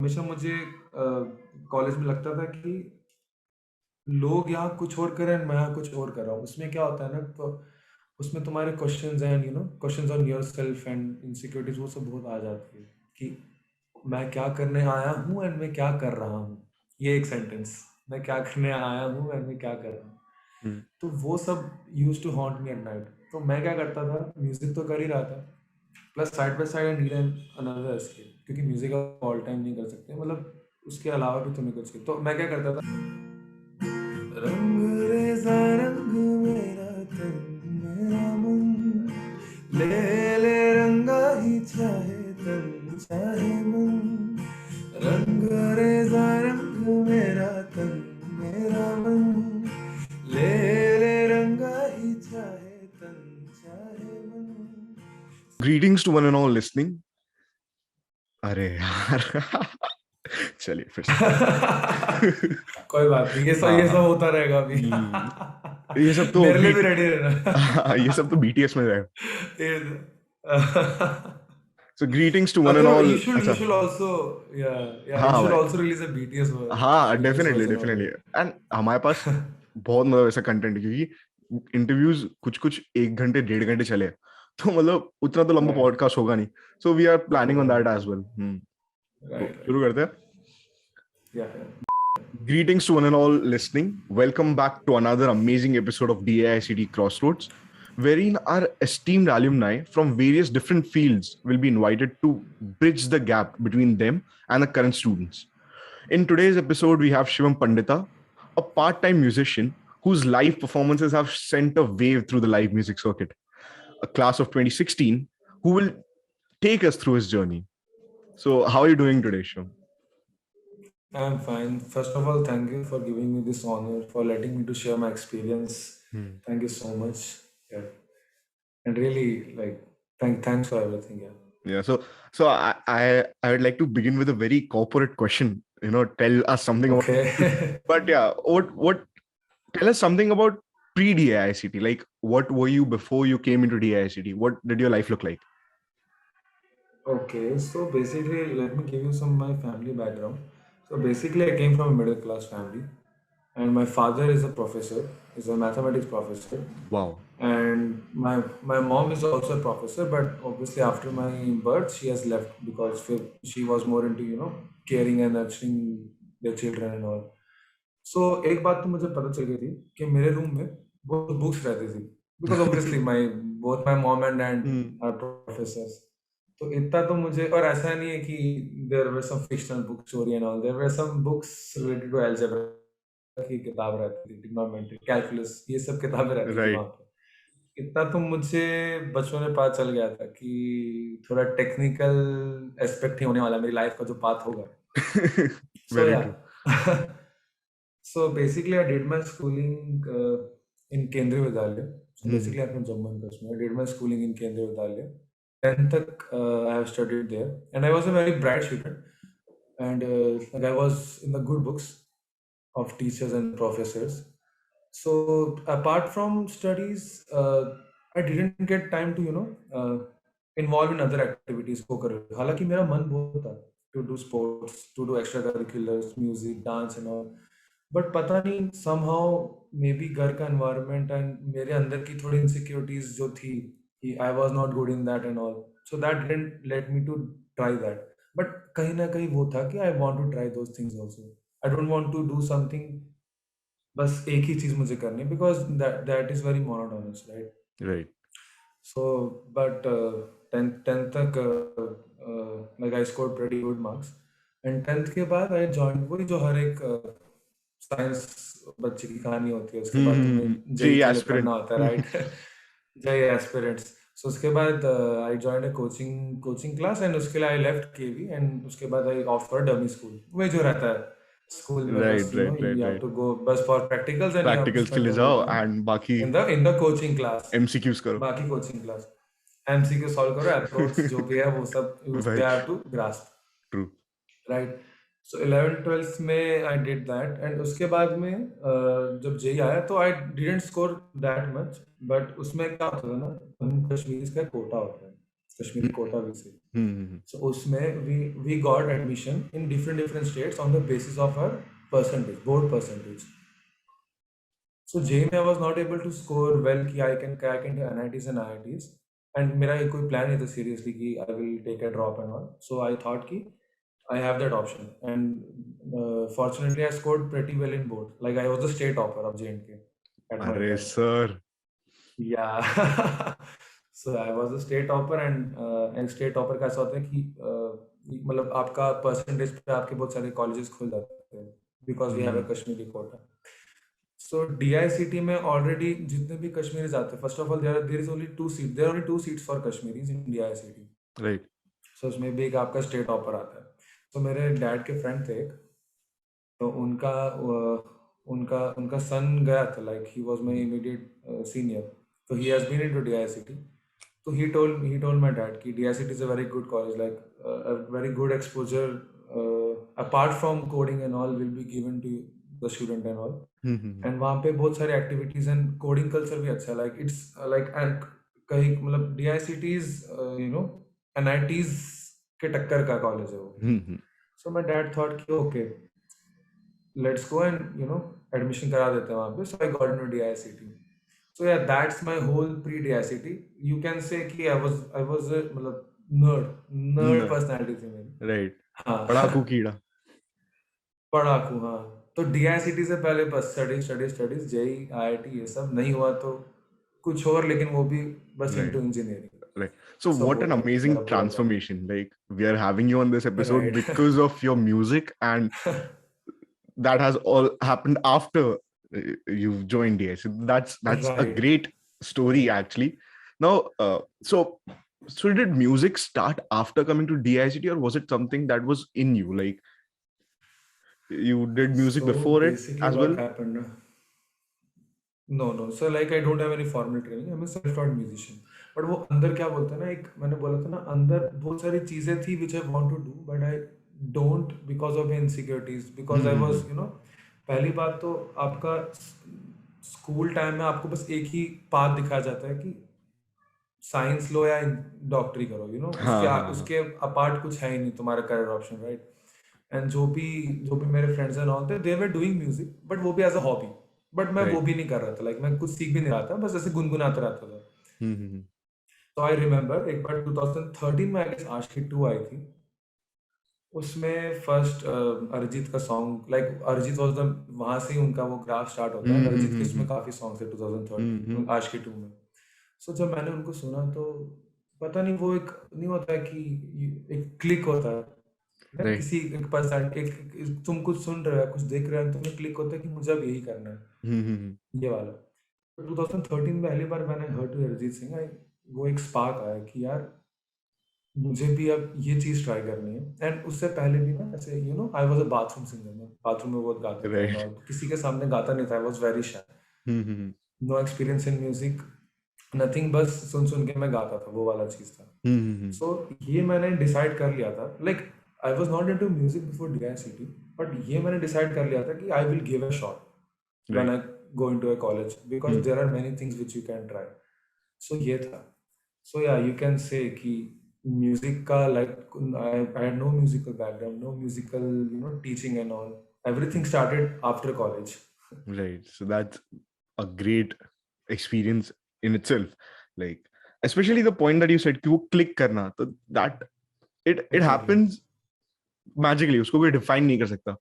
हमेशा मुझे कॉलेज में लगता था कि लोग यहाँ कुछ और कर रहे हैं, मैं यहाँ कुछ और कर रहा हूँ। उसमें क्या होता है ना, तो उसमें तुम्हारे questions and questions on yourself and insecurities वो सब बहुत आ जाती है कि मैं क्या करने आया हूँ एंड मैं क्या कर रहा हूँ। ये एक सेंटेंस, मैं क्या करने आया हूँ एंड मैं क्या कर रहा हूँ। हम्म, तो वो सब used to haunt me at night. तो मैं क्या करता था, म्यूजिक तो कर ही रहा था, plus side by side I need an another escape, क्योंकि म्यूजिक आप ऑल टाइम नहीं कर सकते, मतलब उसके अलावा भी तुम्हें कुछ। तो मैं क्या करता था, रंग रेजा रंग मेरा तन मेरा मन, ले ले रंगा ही चाहे तन चाहे मन, रंग रेजा रंग मेरा तन मेरा मन, ले ले रंगा ही चाहे तन चाहे मन। Greetings to one and all listening. अरे यार चलिए फिर से कोई बात नहीं, हाँ ये सब हाँ होता रहेगा अभी। ये सब तो मेरे लिए भी बीट रेडी रहना। ये सब तो बीटीएस में है. ये- So greetings to one and अगर all. you अच्छा. should also, you हाँ should भाई. also release a हाँ BTS definitely version of definitely. it. And हमारे पास बहुत मतलब ऐसा कंटेंट है क्योंकि इंटरव्यूज कुछ कुछ 1 घंटे 1.5 घंटे चले, तो मतलब उतना तो लंबा Right. पॉडकास्ट होगा नहीं. So we are planning on होगा दैट नहीं। As well. तो Right, right. शुरू करते हैं. Yeah. Greetings to one and all listening. Welcome back to another amazing episode of DAICT Crossroads, wherein our esteemed alumni from various different fields will be invited to bridge the gap between them and the current students. In today's episode, we have Shivam Pandita, a part time musician whose live performances have sent a wave through the live music circuit, a class of 2016, who will take us through his journey. So, how are you doing today, Shivam? I'm fine. First of all, thank you for giving me this honor, for letting me to share my experience. Hmm. Thank you so much. Yeah. And really, like, thanks for everything. Yeah. Yeah, so I would like to begin with a very corporate question. Tell us something about. Okay. But yeah, what tell us something about pre DICT. Like, what were you before you came into DICT? What did your life look like? Okay, so basically, let me give you some my family background. So basically, I came from a middle class family, and my father is a professor, is a mathematics professor, Wow. and my mom is also a professor. But obviously, after my birth, she has left because she was more into caring and nurturing their children and all. So एक बात तो मुझे पता चल गई थी कि मेरे रूम में वो बुक्स रहती थी, because obviously my both my mom and dad Hmm. Are professors. तो इतना तो मुझे, और ऐसा नहीं है कि there were some fictional book story and all, there were some books related to algebra की किताब रहती थी, ट्रिग्नोमेट्री, कैलकुलस, ये सब किताबें रहती थी Right. वहाँ पे। इतना तो मुझे बचपन में पता चल गया था कि थोड़ा टेक्निकल एस्पेक्ट ही होने वाला है मेरी लाइफ का, जो पाथ होगा। सो Very या true. so basically I did my schooling in Kendriya Vidyalaya. So Hmm. basically I'm from Jammu and Kashmir. I did my schooling in Kendriya Vidyalaya. 10th tak I have studied there, and I was a very bright student, and like I was in the good books of teachers and professors. So apart from studies, I didn't get time to involve in other activities को कर, हालांकि मेरा मन बहुत था to do sports, to do extracurriculars, music, dance and all. But पता नहीं somehow may be घर का environment and मेरे अंदर की थोड़ी insecurities जो थी कि I was not good in that and all, so that didn't let me to try that. But कहीं ना कहीं वो था कि I want to try those things also. I don't want to do something बस एक ही चीज मुझे करनी, because that is very monotonous, right? Right. So but tenth तक like I score pretty good marks, and tenth के बाद I join, वही जो हर एक साइंस बच्चे की कहानी होती है, उसके बाद तुम्हें जेई J क्लियर करना aspirant. होता है, राइट? JEE aspirants. सो उसके बाद I join a coaching class, and उसके लिए आई लेफ्ट केवी, एंड उसके बाद आई ऑफ फॉर डमी स्कूल, वही जो रहता है स्कूल में, बस Right, right, right, you have right. To go बस for practicals and you have to Practicals के स्पेंड लिए द होल जाओ टाइम and बाकी in the coaching class. MCQs करो. बाकी कोचिंग क्लास, एमसीक्यू सॉल्व करो, अप्रोच जो भी है वो सब you Very have to grasp, true. Right? So 11th 12th में आई डिड दैट, एंड उसके बाद में जब जेई आया तो I didn't score that much, but उसमें क्या होता था ना, जम्मू कश्मीर का कोटा होता है, Kashmiri quota basic. Hmm. So उसमें we got admission in different states on the basis of our percentage, board percentage. So JEE में I was not able to score well कि I can crack into NITs and IITs. And मेरा ये कोई plan नहीं था seriously कि I will take a drop and all. So I thought कि I have that option. And fortunately I scored pretty well in board. Like I was the state topper of JNK at my Arey time. sir. Yeah. So I was a state topper and state topper का ऐसा होता है कि मतलब आपका percentage पे आपके बहुत सारे colleges खुल जाते हैं because we have a Kashmiri quota. So DICT में already जितने भी कश्मीरीज आते हैं, first of all there is only 2 seats. There are only 2 seats for Kashmiris in DICT. Right. So उसमें भी एक आपका state topper आता है. So मेरे dad के friend थे एक, तो उनका son गया था, like he was my immediate senior. So he has been into DICT. So he told my dad कि DICT is a very good college, like a very good exposure apart from coding and all will be given to the student and all. And वहाँ पे बहुत सारे activities and coding culture भी अच्छा है, like it's like and कहीं मतलब DICT is NITs के टक्कर का college है वो. So my dad thought कि okay, let's go and admission करा देते हैं वहाँ पे. So I got into DICT. So yeah, that's my whole pre-DICT. You can say कि I was a मतलब nerd personality थी मेरी. Right. हाँ. पढ़ाकू कीड़ा. पढ़ाकू, हाँ. तो DICT से पहले बस स्टडीज JEE IIT ये सब नहीं हुआ तो कुछ और, लेकिन वो भी बस into engineering. Right. So what an amazing transformation. Like we are having you on this episode because of your music, and that has all happened after you've joined DICT. That's a great story actually. Now, so did music start after coming to DICT, or was it something that was in you? Like you did music before it as well? What happened? No. So like I don't have any formal training. I'm a self-taught musician. But वो अंदर क्या बोलते हैं ना, एक मैंने बोला था ना, अंदर बहुत सारी चीजें थी which I want to do, but I don't because of insecurities. Because I was पहली बात तो आपका स्कूल टाइम में आपको बस एक ही पाथ दिखाया जाता है कि साइंस लो या डॉक्टरी करो, उसके अपार्ट कुछ है ही नहीं तुम्हारा करियर ऑप्शन, राइट. एंड जो भी मेरे फ्रेंड्स एंड ऑल थे, दे वर डूइंग म्यूजिक, बट वो भी एज अ हॉबी. बट मैं वो भी नहीं कर रहा था, लाइक मैं कुछ सीख भी नहीं रहा था, बस ऐसे गुनगुनाता रहता था. तो आई रिमेम्बर एक बार 2013 में आई गेस आशिकी 2 आई थी. उसमें फर्स्ट अरिजीत का song, like Arijit was the, वहां से ही उनका वो ग्राफ स्टार्ट होता है. अरिजीत के इसमें काफी सॉन्ग्स थे 2013 आशिकी 2 में. सो जब मैंने उनको सुना तो पता नहीं, वो एक नहीं होता है कि एक क्लिक होता है किसी एक पर्सन, तुम कुछ सुन रहे हो, कुछ देख रहे हो, तुम्हें क्लिक होता है कि मुझे अब यही करना है, ये वाला. 2013 में पहली बार मैंने हर्ट टू अरिजीत सिंह, वो एक स्पार्क आया कि यार मुझे भी अब ये चीज ट्राई करनी है. एंड उससे पहले भी ना ऐसे I was a bathroom singer. मैं बाथरूम में बहुत गाता था और किसी के सामने गाता नहीं था. I was very shy, no experience in music, nothing, बस सुन के मैं गाता था, वो वाला चीज था. सो ये मैंने डिसाइड कर लिया था, like I was not into music before DICT, but ये मैंने डिसाइड कर लिया था कि I will give a shot when I go into a college, because there are many things which you can try. So ये था. So yeah, you can say कि music का, like I had no musical background, no musical teaching and all. Everything started after college. Right. So that's a great experience in itself. Like especially the point that you said कि वो click करना, तो that it happens magically. उसको कोई define नहीं कर सकता.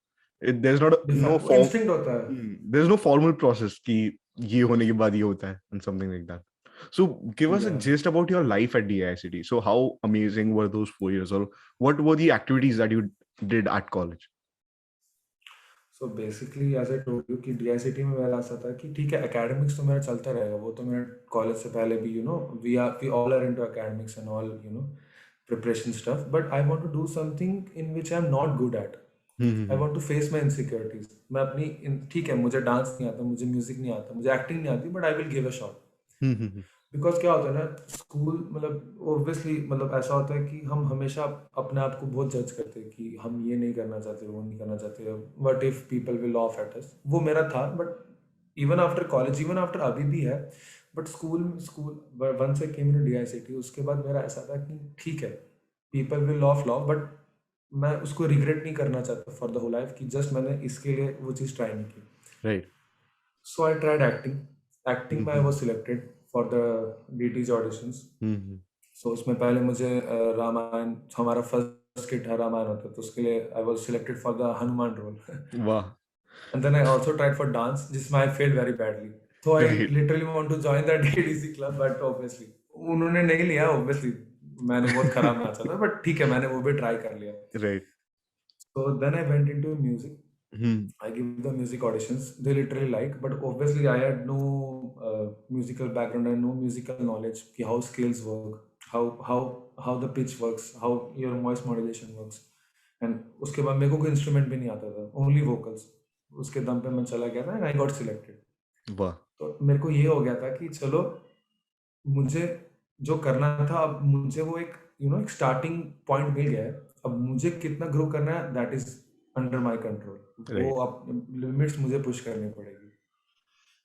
There's not instinct होता है. There's no formal process कि ये होने के बाद ये होता है and something like that. So give us a gist about your life at DICT. So how amazing were those 4 years, or what were the activities that you did at college? So basically, as I told you कि DICT में मेरा ऐसा था कि ठीक है, academics तो मेरा चलता रहेगा, वो तो मेरा कॉलेज से पहले भी we all are into academics and all preparation stuff, but I want to do something in which I'm not good at. I want to face my insecurities. मैं अपनी ठीक है, मुझे डांस नहीं आता, मुझे म्यूजिक नहीं आता, मुझे एक्टिंग नहीं आती, but I will give a shot. Because क्या होता है ना, स्कूल मतलब ऑब्वियसली मतलब ऐसा होता है कि हम हमेशा अपने आप को बहुत जज करते हैं कि हम ये नहीं करना चाहते, वो नहीं करना चाहते, what if people will laugh at us. वो मेरा था, but even after college, even after अभी भी है, but school once I came into DICT, उसके बाद मेरा ऐसा था कि ठीक है, पीपल विल लव बट मैं उसको रिग्रेट नहीं करना चाहता फॉर द होल लाइफ कि जस्ट मैंने इसके लिए वो चीज़ ट्राई नहीं की. Right. So I tried acting. Acting में आई Mm-hmm. Was selected for the deities auditions. Mm-hmm. सो उसमें पहले मुझे रामायण, हमारा फर्स्ट स्किट था रामायण होता, तो उसके लिए I was selected for the Hanuman role. Wow. And then I also tried for dance, जिसमें I failed very badly. So I Right. literally want to join that ADC club, but obviously उन्होंने नहीं लिया. Obviously मैंने बहुत खराब नाचा था, but ठीक है, मैंने वो भी try कर लिया. Right. So then I went into music. Hmm. I give the music auditions. They literally like, but obviously I had no musical background and no musical knowledge कि how scales work, how the pitch works, how your voice modulation works. And उसके बाद मेरे को कोई instrument भी नहीं आता था, only vocals. उसके दम पे मैं चला गया था and I got selected. Wow. तो मेरे को ये हो गया था कि चलो, मुझे जो करना था, अब मुझे वो एक एक स्टार्टिंग पॉइंट मिल गया है. अब मुझे कितना ग्रो करना है, that is under my control. वो Right. अब लिमिट्स मुझे पुश करनी पड़ेगी.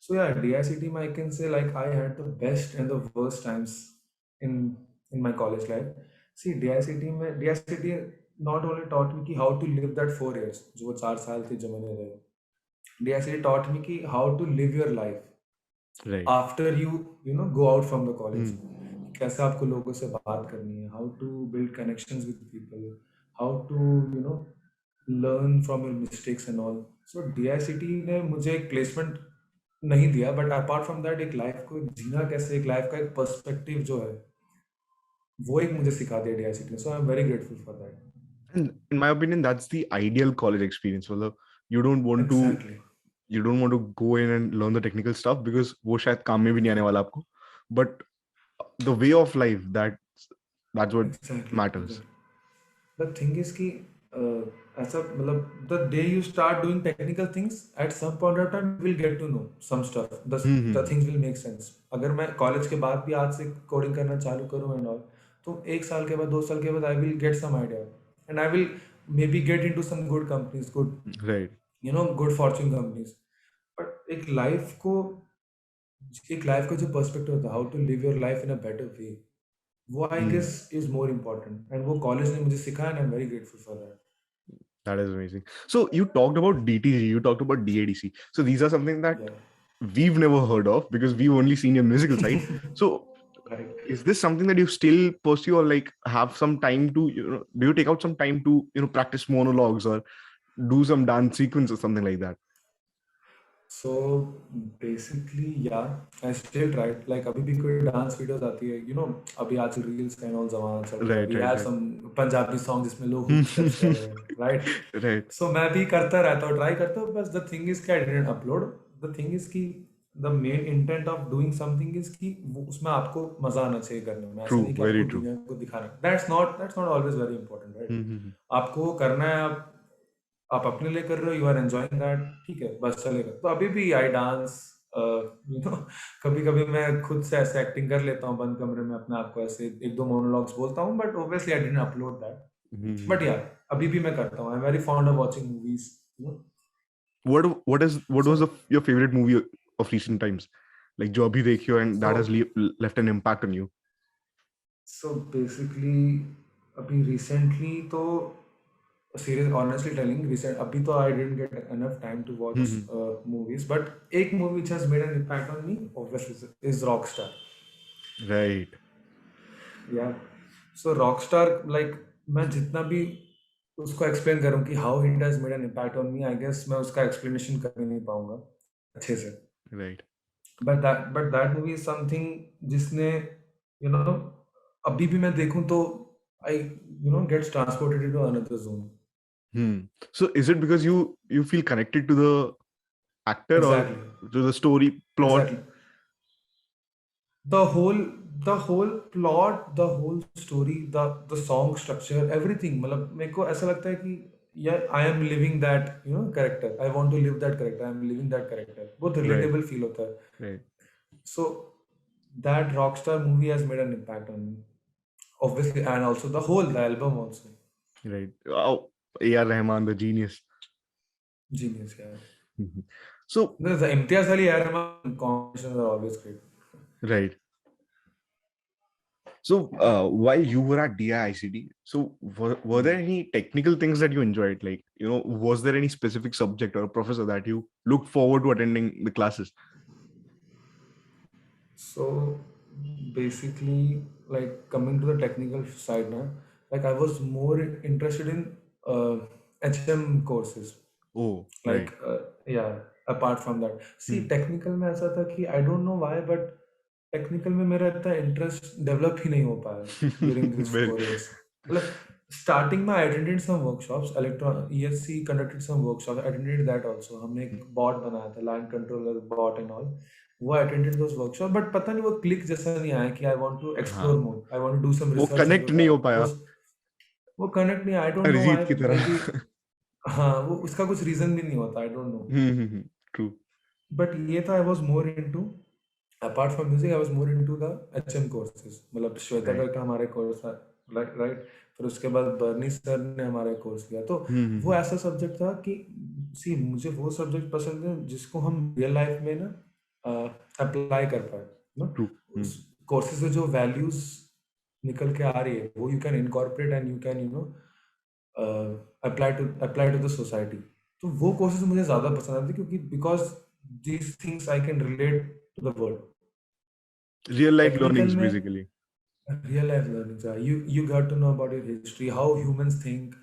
सो या डीआईसीटी में I can say like I had the best and the worst times in in my college life. See DICT not only taught me कि how to live that 4 years, जो वो 4 साल थे जो मैंने रहे. डीआईसीटी taught me कि how to live your life Right. After you go out from the college. Hmm. कैसे आपको लोगों से बात करनी है, how to build connections with people, how to learn from your mistakes and all. So DICT ने मुझे एक प्लेसमेंट नहीं दिया, बट अपार्ट फ्रॉम दैट एक लाइफ को जीना कैसे, एक लाइफ का एक पर्सपेक्टिव जो है, वो एक मुझे सिखा दिया डीआईसीटी ने. So I am very grateful for that. And in my opinion, that's the ideal college experience. मतलब you don't want to exactly. you don't want to go in and learn the technical stuff because वो शायद काम में भी नहीं आने वाला आपको. But the way of life, that's what exactly. matters. The thing is कि ऐसा मतलब the day you start doing technical things, at some point of time will get to know some stuff, the things will make sense. अगर मैं college के बाद भी आज से कोडिंग करना चालू करूँ एंड ऑल, तो 1 साल के बाद 2 साल के बाद I will get some idea and I will maybe get into some good companies, good Right. Good fortune companies. But एक लाइफ का जो पर्सपेक्टिव होता है, how to live your life in a better way, वो I guess is more important. And वो college ने मुझे सिखाया and I am very grateful for that. That is amazing. So you talked about DTG, you talked about DADC. So these are something that Yeah. we've never heard of because we've only seen your musical side. So Right. is this something that you still pursue or like have some time to, do you take out some time to, practice monologues or do some dance sequence or something like that? So basically, yeah, I still try. Like अभी भी कोई dance videos आती है, अभी आजकल reels का और जमाना चल रहा है. Right, We right, have right. some Punjabi song जिसमें लोग हुक स्टेप्स कर रहे हैं, right? Right. So मैं भी करता रहता हूँ, ट्राई करता हूँ. बस द थिंग इज कि I didn't upload. The thing is कि the main intent of doing something is कि उसमें आपको मजा आना चाहिए करने में. ऐसा True, नहीं कि very आपको true. दुनिया को दिखाना. That's not always very important, right? Mm-hmm. आपको वो करना है, आप अपने लिए कर रहे हो, यू आर एंजॉइंग दैट, ठीक है, बस चलेगा. तो अभी भी आई डांस, कभी कभी मैं खुद से ऐसे एक्टिंग कर लेता हूँ बंद कमरे में, अपने आप को ऐसे 1-2 मोनोलॉग्स बोलता हूँ, but obviously I didn't upload that. Mm-hmm. But या अभी भी मैं करता हूँ. आई am very fond of watching movies. What was So your favorite movie of recent times? Like जो अभी देखी हो and that has so left an impact on you? so basically अभी recently तो सीरियस ऑनेस्टली टेलिंग, रिसेंट अभी तो I didn't get enough time to watch movies, but एक movie which has made an impact on me obviously is Rockstar. Right. Yeah so Rockstar, like मैं जितना भी उसको explain करूं कि how it has made an impact on me, I guess मैं उसका explanation कर नहीं पाऊंगा अच्छे से. Right. But that movie is something जिसने यू नो अभी भी मैं देखूं तो I gets transported to another zone. So is it because you feel connected to the actor or Exactly. to the story plot? Exactly. The whole plot, the whole story, the song structure, everything. मतलब मेरे को ऐसा लगता है कि यार I am living that character. I want to live that character. I am living that character. बहुत Right. relatable feel होता है. Right. So that Rockstar movie has made an impact on me, obviously, and also the album also. Right. Oh, A.R. Rahman, the genius. Genius, yeah. So The Imtiaz Ali, A.R. Rahman combinations are always great. Right. So, while you were at DIICD, so were there any technical things that you enjoyed? Like, was there any specific subject or a professor that you looked forward to attending the classes? So basically, like coming to the technical side now, like I was more interested in HM courses. Oh, Like right. yeah, apart from that, see Hmm. Technical में ऐसा था कि I don't know why but technical में मेरा इतना interest develop ही नहीं हो पाया ड्यूरिंग दिस Very. 4 years. मतलब स्टार्टिंग में I attended some workshops electron ESC conducted some workshop attended that also हमने एक बॉट बनाया था line controller bot and all वो अटेंडेड दोस वर्कशॉप बट पता नहीं वो क्लिक जैसा नहीं आया कि आई वांट टू एक्सप्लोर हाँ, more I want to do some वो रिसर्च इनटू कनेक्ट नहीं हो दैट पाया वो कनेक्ट नहीं आई डोंट नो अरिजीत व्हाई की मे तरह. बी हाँ वो उसका कुछ रीजन भी नहीं होता आई डोंट नो True. बट ये था I was more into apart from music I was more into the HM courses मतलब श्वेता Right. का हमारे कोर्स था राइट फिर उसके बाद बर्नी सर ने हमारे कोर्स किया तो वो Hmm. ऐसा सब्जेक्ट था कि सी मुझे वो सब्जेक्ट पसंद है जिसको हम रियल लाइफ में ना अप्लाई कर पाए ना True. उस कोर्सेज से जो वैल्यूज निकल के आ रही है वो you can incorporate and you can apply to the society तो वो कोर्सेज मुझे ज़्यादा पसंद आते क्योंकि because these things I can relate to the world Real life technical learnings, में basically. Real life learning you got to know about your history how humans think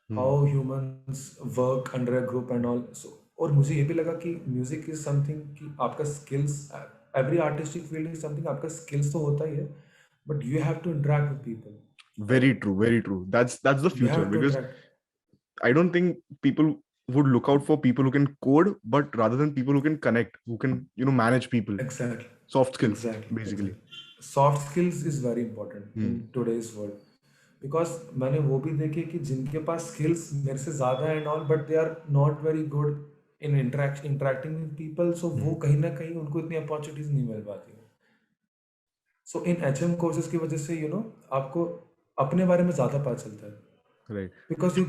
how Hmm. humans work under a group and all so और मुझे ये भी लगा कि music is something कि आपका skills every artistic field is something आपका skills तो होता ही है but you have to interact with people Very right true. Very true. That's the you future, have to because interact I don't think people would look out for people who can code, but rather than people who can connect, who can, manage people. Exactly, Soft skills, exactly, basically. exactly. Soft skills is very important in Hmm. today's world because मैंने वो भी देखे कि जिनके पास skills मेरे से ज़्यादा and all but they are not very good in interacting with people so वो Hmm. कहीं ना कहीं उनको इतनी opportunities नहीं मिल पाती हैं so in HM courses की वजह से आपको अपने बारे में ज़्यादा पता चलता है Right. because you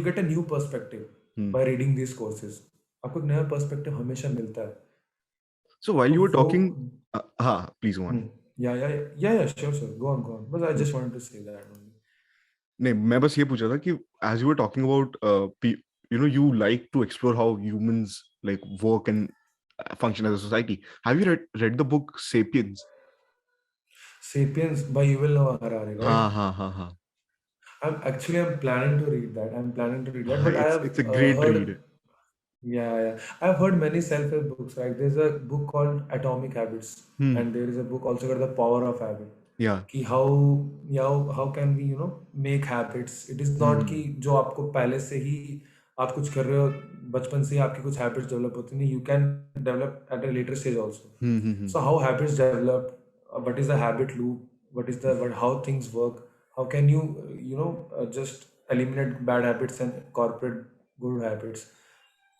get a new perspective Hmm. by reading these courses आपको एक नया perspective हमेशा मिलता है So while तो you were वो talking, please go on. Sure, sure. Go on, go on. But I just wanted to say that only. नहीं, मैं बस ये पूछ रहा था कि as you were talking about, you like to explore how humans like work and function as a society. Have you read the book Sapiens? Sapiens by Yuval Noah Harari, right? हाँ. I'm planning to read that. I'm planning to read that, but I have It's a great heard, read. yeah. I've heard many self-help books. Like there's a book called Atomic Habits, Hmm. and there is a book also called The Power of Habit. Yeah. कि how can we make habits. It is not कि Hmm. जो आपको पहले से ही आप कुछ कर रहे हो बचपन से ही आपकी कुछ हैबिट्स डेवलप होती नहीं you can develop at a later stage also. Hmm. So how habits develop, what is the habit loop, how things work, how can you just eliminate bad habits and incorporate good habits.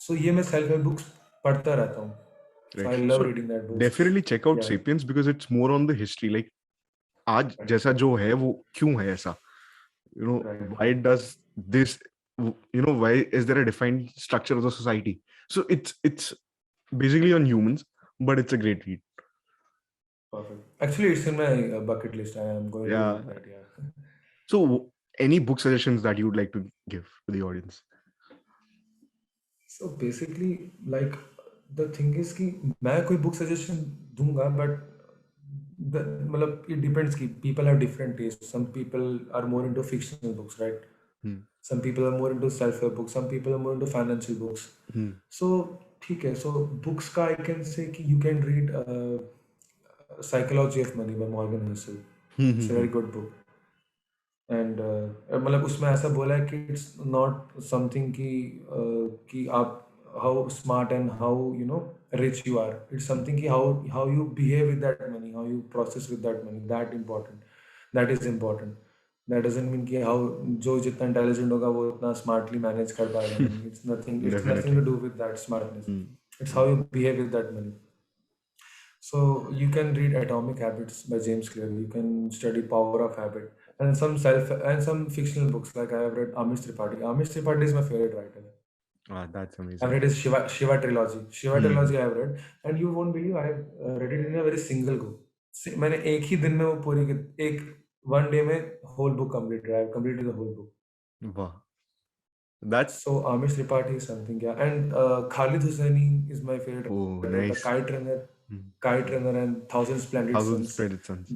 So ये मैं self help books पढ़ता रहता हूँ. So Right. I love So reading that books. definitely check out Yeah. Sapiens because it's more on the history. Like आज Right. जैसा जो है वो क्यों है ऐसा? Right. Why does this? Why is there a defined structure of the society? So it's basically on humans, but it's a great read. Perfect. Actually, it's in my bucket list. I am going to Yeah. read that. Yeah. So any book suggestions that you would like to give to the audience? So basically, like the thing is कि मैं कोई book suggestion दूंगा, but मतलब it depends कि people have different tastes. Some people are more into fictional books, right? Hmm. Some people are more into self-help books. Some people are more into financial books. Hmm. So ठीक है. So books का I can say कि you can read Psychology of Money by Morgan Housel. It's a very good book. And मतलब उसमें ऐसा बोला है कि इट्स नॉट समथिंग कि आप how smart and how rich you are it's something कि how you behave with that money how you process with that money that is important that doesn't mean कि हाउ जो जितना intelligent होगा वो उतना smartly manage कर पाएगा money it's nothing to Definitely. Do with that smartness Hmm. It's how you behave with that money. So you can read Atomic Habits by James Clear. You can study Power of Habit and some fictional books like I have read Amish Tripathi. Amish Tripathi is my favorite writer. That's I've amazing. read his Shiva trilogy. Shiva Hmm. trilogy I've read, and you won't believe I've read it in a very single go. मैंने एक ही दिन में वो पूरी एक one day में whole book completed. I've completed the whole book. Wow. That. So Amish Tripathi is something, yeah. And Khalid Hosseini is my favorite Oh, writer. The nice. Hmm. Kite Runner and Thousand Splendid Thousand Suns. Splendid Suns.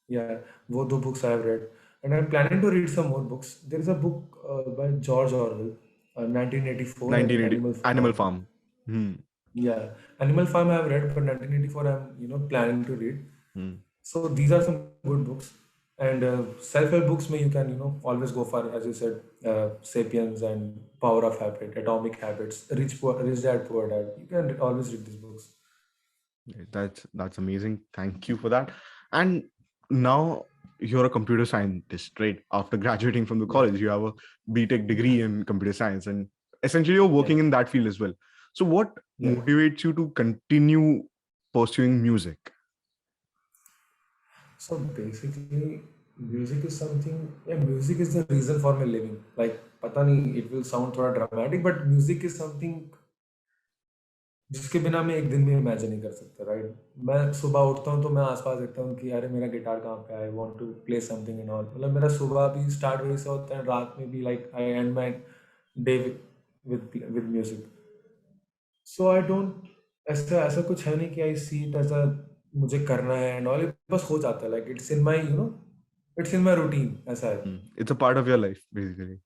Yeah, वो दो books I have read, and I'm planning to read some more books. There is a book by George Orwell, 1984, I think, 1980 Animal Animal Farm. Farm. Hmm. Yeah, Animal Farm I have read, but 1984 I'm planning to read. Hmm. So these are some good books, and self-help books may you can always go for, as you said, Sapiens and Power of Habit, Atomic Habits, Rich Dad Poor Dad. You can always read these books. That's amazing. Thank you for that. And now you're a computer scientist, right? After graduating from the Yeah, college, you have a BTech degree in computer science, and essentially you're yeah, working in that field as well. So, what yeah. motivates you to continue pursuing music? So basically, music is something. Yeah, music is the reason for my living. Like, पता नहीं, it will sound थोड़ा dramatic, but music is something जिसके बिना मैं एक दिन भी imagine नहीं कर सकता, राइट? मैं सुबह उठता हूँ तो मैं आसपास देखता हूँ कि अरे मेरा गिटार कहाँ पे है, I want to play something and all. मतलब मेरा सुबह भी स्टार्ट वही से होता है, रात में भी, like I end my day with music. So I don't, ऐसा ऐसा कुछ है नहीं कि आई सी इट ऐसा मुझे करना है एंड ऑल, बस हो जाता है, like it's in my it's in my routine, ऐसा है। It's a part of your life, basically.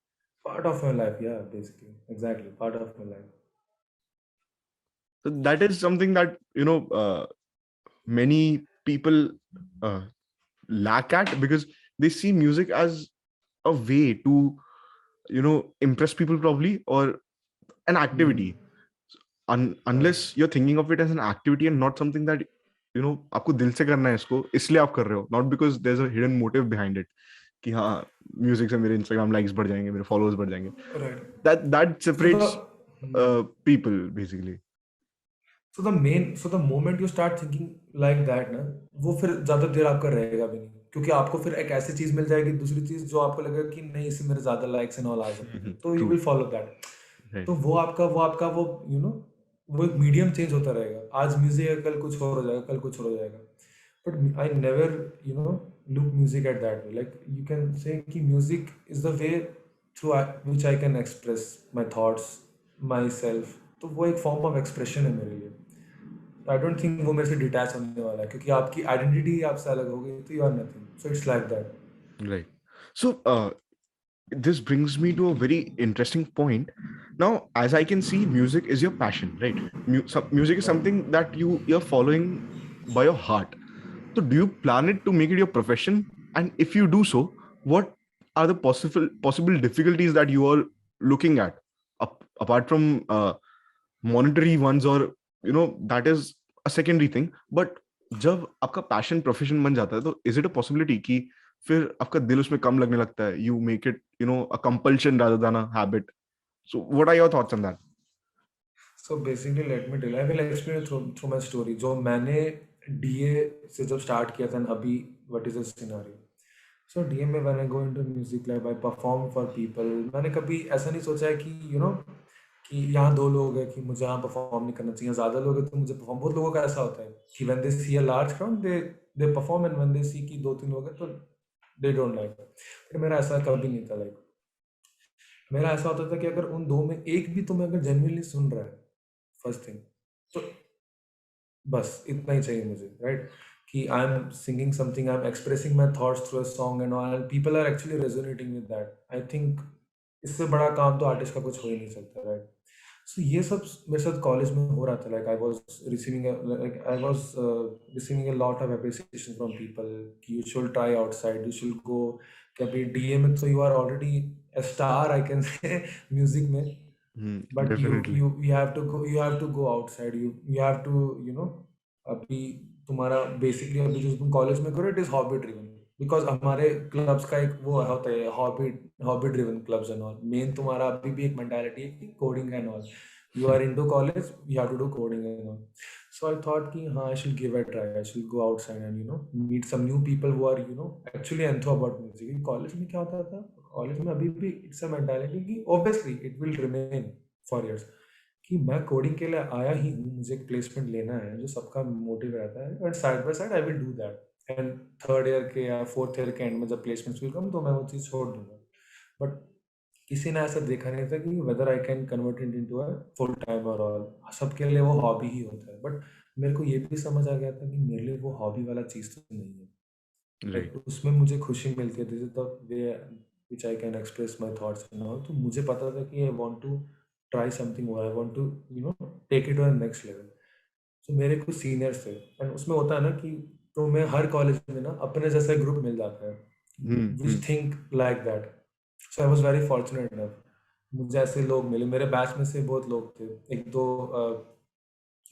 Part of my life, या basically exactly part of my life. So that is something that many people uh, lack at, because they see music as a way to impress people, probably, or an activity. Unless you're thinking of it as an activity and not something that आपको दिल से करना है इसको, इसलिए आप कर रहे हो, not because there's a hidden motive behind it, कि हाँ म्यूजिक से मेरे इंस्टाग्राम लाइक्स बढ़ जाएंगे, मेरे फॉलोअर्स बढ़ जाएंगे. Right. That so the separates people, basically. So the moment you start thinking like that ना, वो फिर ज्यादा देर आपका रहेगा भी नहीं, क्योंकि आपको फिर एक ऐसी चीज मिल जाएगी, दूसरी चीज जो आपको लगेगा कि नहीं, इससे मेरे ज्यादा लाइक्स एंड ऑल आ सकते हैं, तो you True. Will follow that. Right. तो वो वो एक मीडियम चेंज होता रहेगा। आज म्यूजिक है, कल कुछ और हो जाएगा, कल कुछ और हो जाएगा। But I never look music at that way, like you can say कि music is the way through which I can express my thoughts, my self. तो वो एक फॉर्म ऑफ एक्सप्रेशन है मेरे लिए। आई डोंट थिंक वो मेरे से डिटैच होने वाला है, क्योंकि आपकी आइडेंटिटी आपसे अलग हो गई तो you are nothing, so it's like that. Right. So this brings me to a very interesting point. Now, as I can see, music is your passion, right? Music is something that you're following by your heart. So, do you plan it to make it your profession? And if you do so, what are the possible difficulties that you are looking at, apart from monetary ones, or that is a secondary thing? But जब आपका passion profession बन जाता है, तो is it a possibility कि फिर आपका दिल उसमें कम लगने लगता है, you make it a compulsion rather than a habit? So what are your thoughts on that? So basically let me tell, I will explain through my story. जो मैंने डीए से जब स्टार्ट किया था अभी, what is the scenario. So DA में when I go into music life, I perform for people. मैंने कभी ऐसा नहीं सोचा है कि कि यहाँ दो लोग हैं कि मुझे यहाँ परफॉर्म नहीं करना चाहिए, ज़्यादा लोग हैं तो मुझे परफॉर्म। बहुत लोगों का ऐसा होता है कि when they see a large crowd they perform, and when they see कि दो तीन लोग हैं तो दे डोंट लाइक। बट मेरा ऐसा कभी नहीं था। लाइक मेरा ऐसा होता था कि अगर उन दो में एक भी तुम्हें अगर जेन्युइनली सुन रहा है, फर्स्ट थिंग, तो बस इतना ही चाहिए मुझे, राइट? कि I am singing something, I am expressing my thoughts through a song and all, and people are actually resonating with that. I think इससे बड़ा काम तो आर्टिस्ट का कुछ हो ही नहीं सकता, राइट? सो ये सब मेरे साथ कॉलेज में हो रहा था। Like I was receiving a lot of appreciation from people कि you should try outside, you should go. कभी डीए में तो you are already a star, I can say, music में। But you definitely. You you have to go outside, you have to अभी तुम्हारा basically अभी जो तुम कॉलेज में करो, it is hobby driven. Because हमारे क्लब्स का एक वो होता है, hobby hobby driven clubs and all. मेन तुम्हारा अभी भी एक मेंटालिटी है कि coding and all, you are into college, you have to do coding and all. So I thought कि हाँ, I should give a try, I should go outside and meet some new people who are actually enthu about music. College में क्या होता था, college में अभी भी it's a mentality कि obviously it will remain, 4 years, कि मैं कोडिंग के लिए आया ही हूँ, मुझे एक प्लेसमेंट लेना है जो सबका मोटिव रहता है, and side by side I will do that, and third year के या फोर्थ ईयर के एंड में जब प्लेसमेंट्स विल कम तो मैं वो चीज़ छोड़ दूंगा. बट किसी ने ऐसा देखा नहीं था कि whether I can convert it into a full time और ऑल. सबके लिए वो हॉबी ही होता है, बट मेरे को ये भी समझ आ गया था कि मेरे लिए वो हॉबी वाला चीज़ तो नहीं है. Right. लाइक उसमें मुझे खुशी मिलती है, this is the way which I can express my thoughts and all. तो मुझे पता था कि I want to try something more, I want to take it on next level. So मेरे कुछ सीनियर्स थे, एंड उसमें होता है ना कि तो मैं हर कॉलेज में ना अपने जैसा ग्रुप मिल जाता है Hmm. Which think like that. So I was very fortunate enough, मुझे ऐसे लोग मिले. मेरे बैच में से बहुत लोग थे, एक दो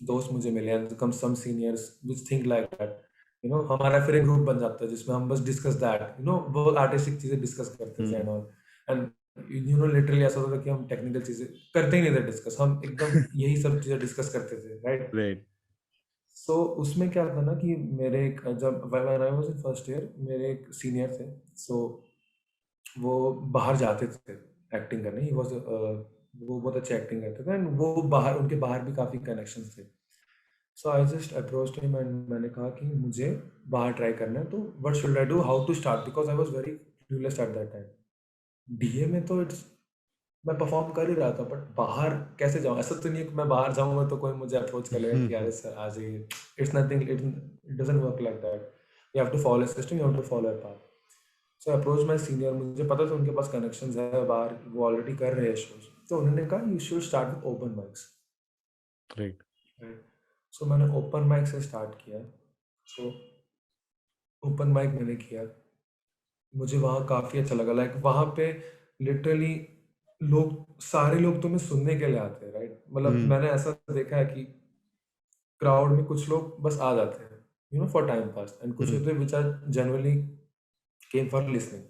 दोस्त मुझे मिले, and come some seniors which think like that. हमारा फिर एक ग्रुप बन जाता है जिसमें हम बस डिस्कस दैट, वो आर्टिस्टिक चीजें डिस्कस करते थे एंड ऑल. एंड लिटरली ऐसा होता था कि हम टेक्निकल चीजें करते ही नहीं थे डिस्कस, हम एकदम यही सब चीजें डिस्कस करते थे, राइट. Right. सो उसमें क्या था ना कि मेरे एक जब when I was in first year, मेरे एक सीनियर थे. सो वो बाहर जाते थे एक्टिंग करने, ही वाज वो बहुत अच्छी एक्टिंग करते थे, एंड वो बाहर, उनके बाहर भी काफ़ी कनेक्शंस थे. So I just approached him and मैंने कहा कि मुझे बाहर ट्राई करना है, तो what should I do, how to start, because I was very clueless at that time. DA में तो इट्स मैं परफॉर्म कर ही रहा था, बट बाहर कैसे जाऊँ? ऐसा तो नहीं है कि मैं बाहर जाऊँगा तो कोई मुझे अप्रोच कर लेगा कि अरे सर आ जाइए. It's nothing, it doesn't work like that. You have to follow a system, you have to follow a path. So approach my senior, मुझे पता था उनके पास कनेक्शंस है बाहर, वो ऑलरेडी कर रहे हैं शोज. तो उन्होंने कहा you should start with open mics. Right. सो मैंने ओपन माइक से स्टार्ट किया. सो ओपन माइक मैंने किया, मुझे वहाँ काफ़ी अच्छा लगा. लाइक वहाँ पे लिटरली लोग, सारे लोग तुम्हें सुनने के लिए आते हैं, राइट. मतलब मैंने ऐसा देखा है कि क्राउड में कुछ लोग बस आ जाते हैं, फॉर टाइम पास, एंड कुछ होते हैं which are generally came for listening.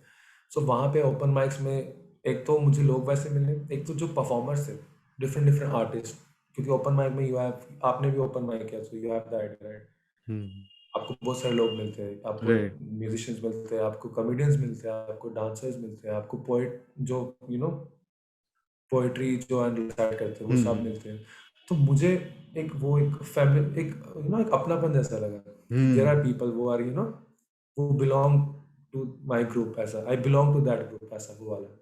So वहाँ पे ओपन माइक्स में एक तो मुझे लोग वैसे मिले, एक तो जो परफॉर्मर्स थे, डिफरेंट डिफरेंट आर्टिस्ट, क्योंकि ओपन माइक में यू हैव, आपने भी ओपन माइक किया, so you have the idea, right. Hmm. आपको बहुत सारे लोग मिलते हैं, आपको Right. म्यूजिशियंस मिलते हैं, आपको कॉमेडियंस मिलते हैं, आपको डांसर्स मिलते हैं, आपको पोइट जो पोएट्री जो रिसाइट करते हैं वो सब Hmm. मिलते हैं. तो मुझे एक फैमिली, एक अपनापन जैसा लगा कि देयर Hmm. आर पीपल वो आर वो बिलोंग टू माय ग्रुप, ऐसा I belong to that group, ऐसा वो वाला.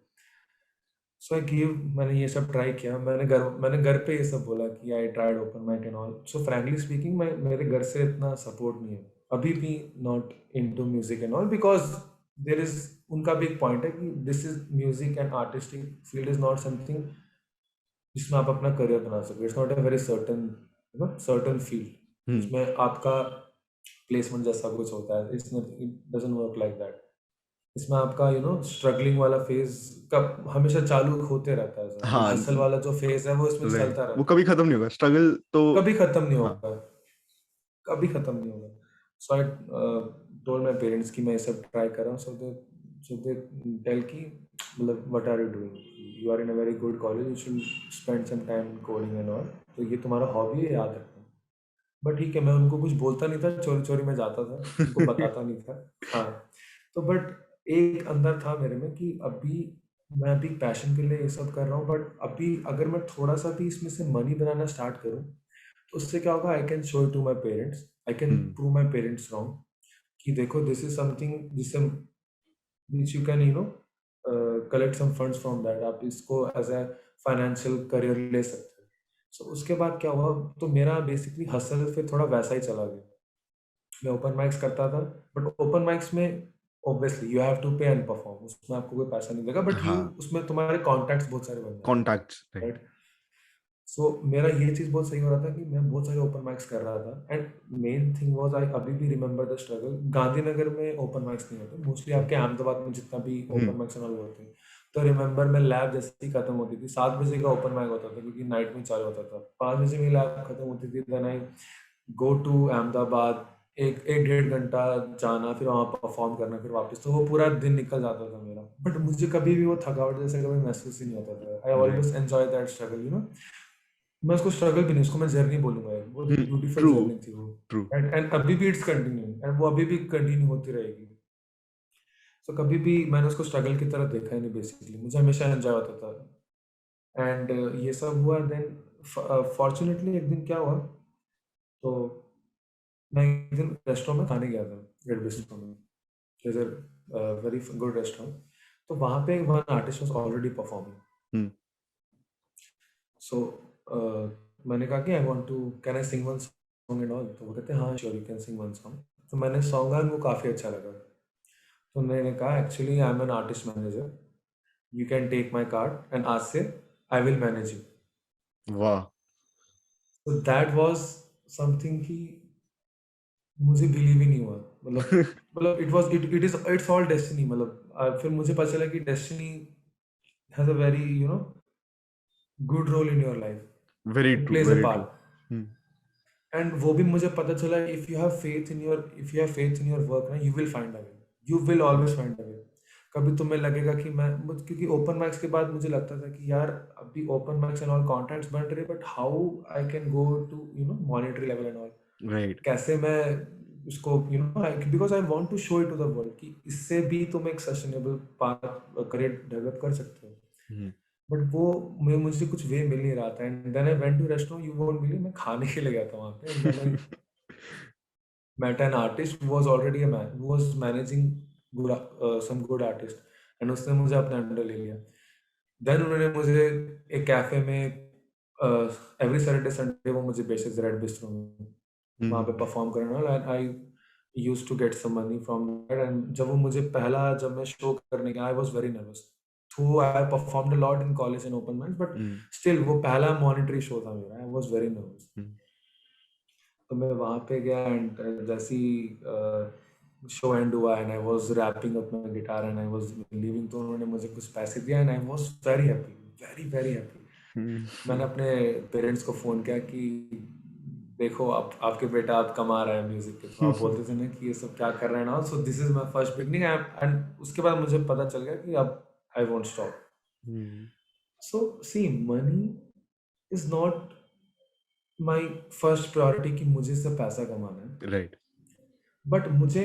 सो आई गिव, मैंने ये सब ट्राई किया, मैंने घर पे ये सब बोला कि I tried open mic and all. So frankly speaking, मैं मेरे घर से इतना सपोर्ट नहीं है अभी भी, not into music and all, because there is, उनका भी एक पॉइंट है कि this is music and artistic field is not something जिसमें आप अपना करियर बना सको. It's not a very certain field Hmm. जिसमें आपका प्लेसमेंट जैसा कुछ होता है. It doesn't work like that. इसमें आपका स्ट्रगलिंग वाला फेज कब हमेशा चालू होते रहता है. सर, हाँ. हसल वाला जो फेज है वो इसमें Right. चलता वो रहता है, कभी खत्म नहीं होगा, स्ट्रगल तो. कभी खत्म नहीं हाँ. होगा, कभी खत्म नहीं होगा. सो आई टोल्ड माय पेरेंट्स कि मैं ये सब ट्राई कर रहा हूँ. सो दे टेल कि मतलब what are you doing, you are in a very good college, you should spend some time coding and all. तो ये तुम्हारा हॉबी है, याद रखना. बट ठीक है, मैं उनको कुछ बोलता नहीं था, चोरी चोरी में जाता था, उनको बताता नहीं था. हाँ. तो बट एक अंदर था मेरे में कि अभी मैं अभी पैशन के लिए ये सब कर रहा हूँ, बट अभी अगर मैं थोड़ा सा भी इसमें से मनी बनाना स्टार्ट करूँ तो उससे क्या होगा, I can show it to my parents, I can Hmm. Prove my parents wrong कि देखो दिस इज समथिंग जिससे which you can collect some funds from that, आप इसको एज ए फाइनेंशियल करियर ले सकते हो. सो उसके बाद क्या हुआ, तो मेरा बेसिकली हसल फिर थोड़ा वैसा ही चला गया. मैं ओपन माइक्स करता था, बट ओपन माइक्स में ऑब्वियसली यू हैव टू पे एंड परफॉर्म, उसमें आपको कोई पैसा नहीं देगा, बट यू हाँ. उसमें तुम्हारे कॉन्टैक्ट्स बहुत सारे बन जाते हैं, Contacts. Right. राइट. सो मेरा ये चीज़ बहुत सही हो रहा था कि मैं बहुत सारे ओपन माइक्स कर रहा था, and main thing was I अभी भी रिमेंबर द स्ट्रगल. गांधीनगर में ओपन माइक्स नहीं होते, मोस्टली आपके अहमदाबाद में जितना भी open Hmm. Mics and all होते हैं. तो रिमेंबर में लैब जैसे ही खत्म होती थी, 7 बजे का ओपन माइक होता था क्योंकि नाइट में चालू होता था, 5 बजे में लैब खत्म होती थी. Then I go to Ahmedabad, एक एक डेढ़ घंटा जाना, फिर वहाँ परफॉर्म करना, फिर वापस, तो वो पूरा दिन निकल जाता था मेरा. बट मुझे कभी भी वो थकावट जैसे कभी महसूस ही नहीं होता था. आई Right. Always enjoy that struggle. मैं उसको स्ट्रगल भी नहीं, उसको मैं जर्नी बोलूंगा यार, वो Hmm. Beautiful True. जर्नी थी वो. True. एंड अभी भी इट्स कंटिन्यू, एंड वो अभी भी कंटिन्यू होती रहेगी. सो कभी भी मैंने उसको स्ट्रगल की तरह देखा ही नहीं, बेसिकली मुझे हमेशा एंजॉय होता था. एंड ये सब हुआ। देन फॉर्चुनेटली एक दिन क्या हुआ, तो मैं एक दिन रेस्टोरेंट में खाने गया था, रेड बिस्ट्रो में, is a very good restaurant. तो वहाँ पे one artist was already performing. So मैंने कहा कि I want to, can I sing one song and all. तो वो कहते हैं हाँ sure you can sing one song. तो मैंने सॉन्ग गाया, उनको काफ़ी अच्छा लगा। तो मैंने कहा actually I am an artist manager, you can take my card and आज से आई विल मैनेज यू। वाह। तो दैट वाज समथिंग कि मुझे बिलीव ही नहीं हुआ। मतलब इट्स ऑल डेस्टिनी। मतलब फिर मुझे पता चला कि destiny has a very good role in your very life, it true, plays a very true. Part. And वो भी मुझे पता चला, if you have faith in your work ना, you will find a way, you will always find a way. कभी तुम्हें लगेगा कि क्योंकि ओपन माइक्स के बाद मुझे लगता था कि यार अभी open mics and all contents बन रहे, but how I can go to monetary level and all, right. कैसे मैं उसको because I want to show it to the world कि इससे भी तुम एक सस्टेनेबल पाथ करियर डेवलप कर सकते हो। बट वो मुझे कुछ वे मिल नहीं रहा था। And then I went to restaurant, you won't believe, मैं खाने के लिए गया था वहाँ पे, and then I met an artist who was already a man who was managing some good artist, and उसने मुझे अपने अंडर ले लिया। देन उन्होंने मुझे एक कैफे में एवरी सैटरडे संडे वो मुझे भेजते थे रेड बिस्ट्रो में, वहाँ पे परफॉर्म करना। And I use to get some money from that. And जब मैं शो करने गया, आई was very nervous. Tho I performed a lot in college and open mics, but still वो पहला मॉनिटरी शो था मेरा, आई वाज वेरी नर्वस। तो मैं वहाँ पे गया, एंड जैसे ही शो एंड हुआ and I was wrapping up my guitar and I was leaving, तो उन्होंने मुझे कुछ पैसे दिया and I was very happy, very very happy. मैंने अपने पेरेंट्स को फ़ोन किया कि देखो आप आपके बेटा आप कमा रहा है म्यूज़िक के थ्रू। आप बोलते थे ना कि ये सब क्या कर रहे हैं ना, so this is my first beginning. And उसके बाद मुझे पता चल गया कि अब I won't stop. So see, money is not my first priority कि मुझे सिर्फ पैसा कमाना है, राइट। बट मुझे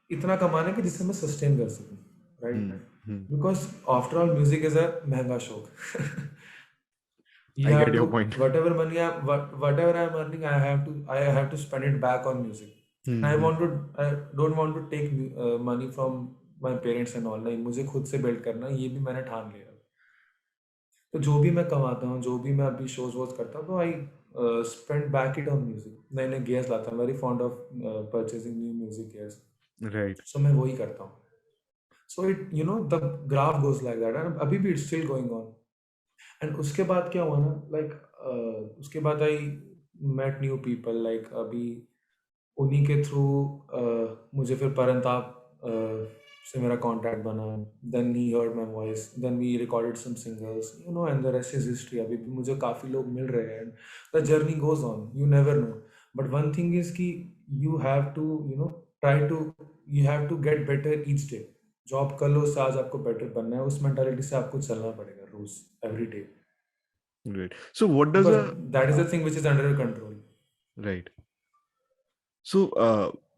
इतना कमाना है कि जिससे मैं सस्टेन कर सकूं, right? Because after all music is a महंगा शौक। You I have get to, your point. whatever I'm earning, I have to spend it back on music. And I don't want to take money from my parents and all. नहीं, मुझे खुद से build करना है, ये भी मैंने ठान लिया। तो जो भी मैं कमाता हूँ, जो भी मैं अभी शोज वोज करता हूँ, तो I spend back it on music. नए नए गियर्स लाता हूँ, very fond of purchasing new music gears. Right. So मैं वही करता हूँ। So it the graph goes like that, and अभी भी it's still going on. And उसके बाद क्या हुआ ना, उसके बाद आई मेट न्यू पीपल, अभी उन्हीं के थ्रू मुझे फिर परंताप से मेरा कॉन्टैक्ट बना। Then he heard my voice, then we recorded some singles, and the rest is history. अभी भी मुझे काफ़ी लोग मिल रहे हैं, the journey goes on, you never know. But one thing is कि you have to try to, you have to get better each day. Job कर लो, उससे आज आपको बेटर बनना है, उस मेंटालिटी से आपको चलना पड़ेगा रोज, every day, Right. So what does because a that is the thing which is under your control. right. So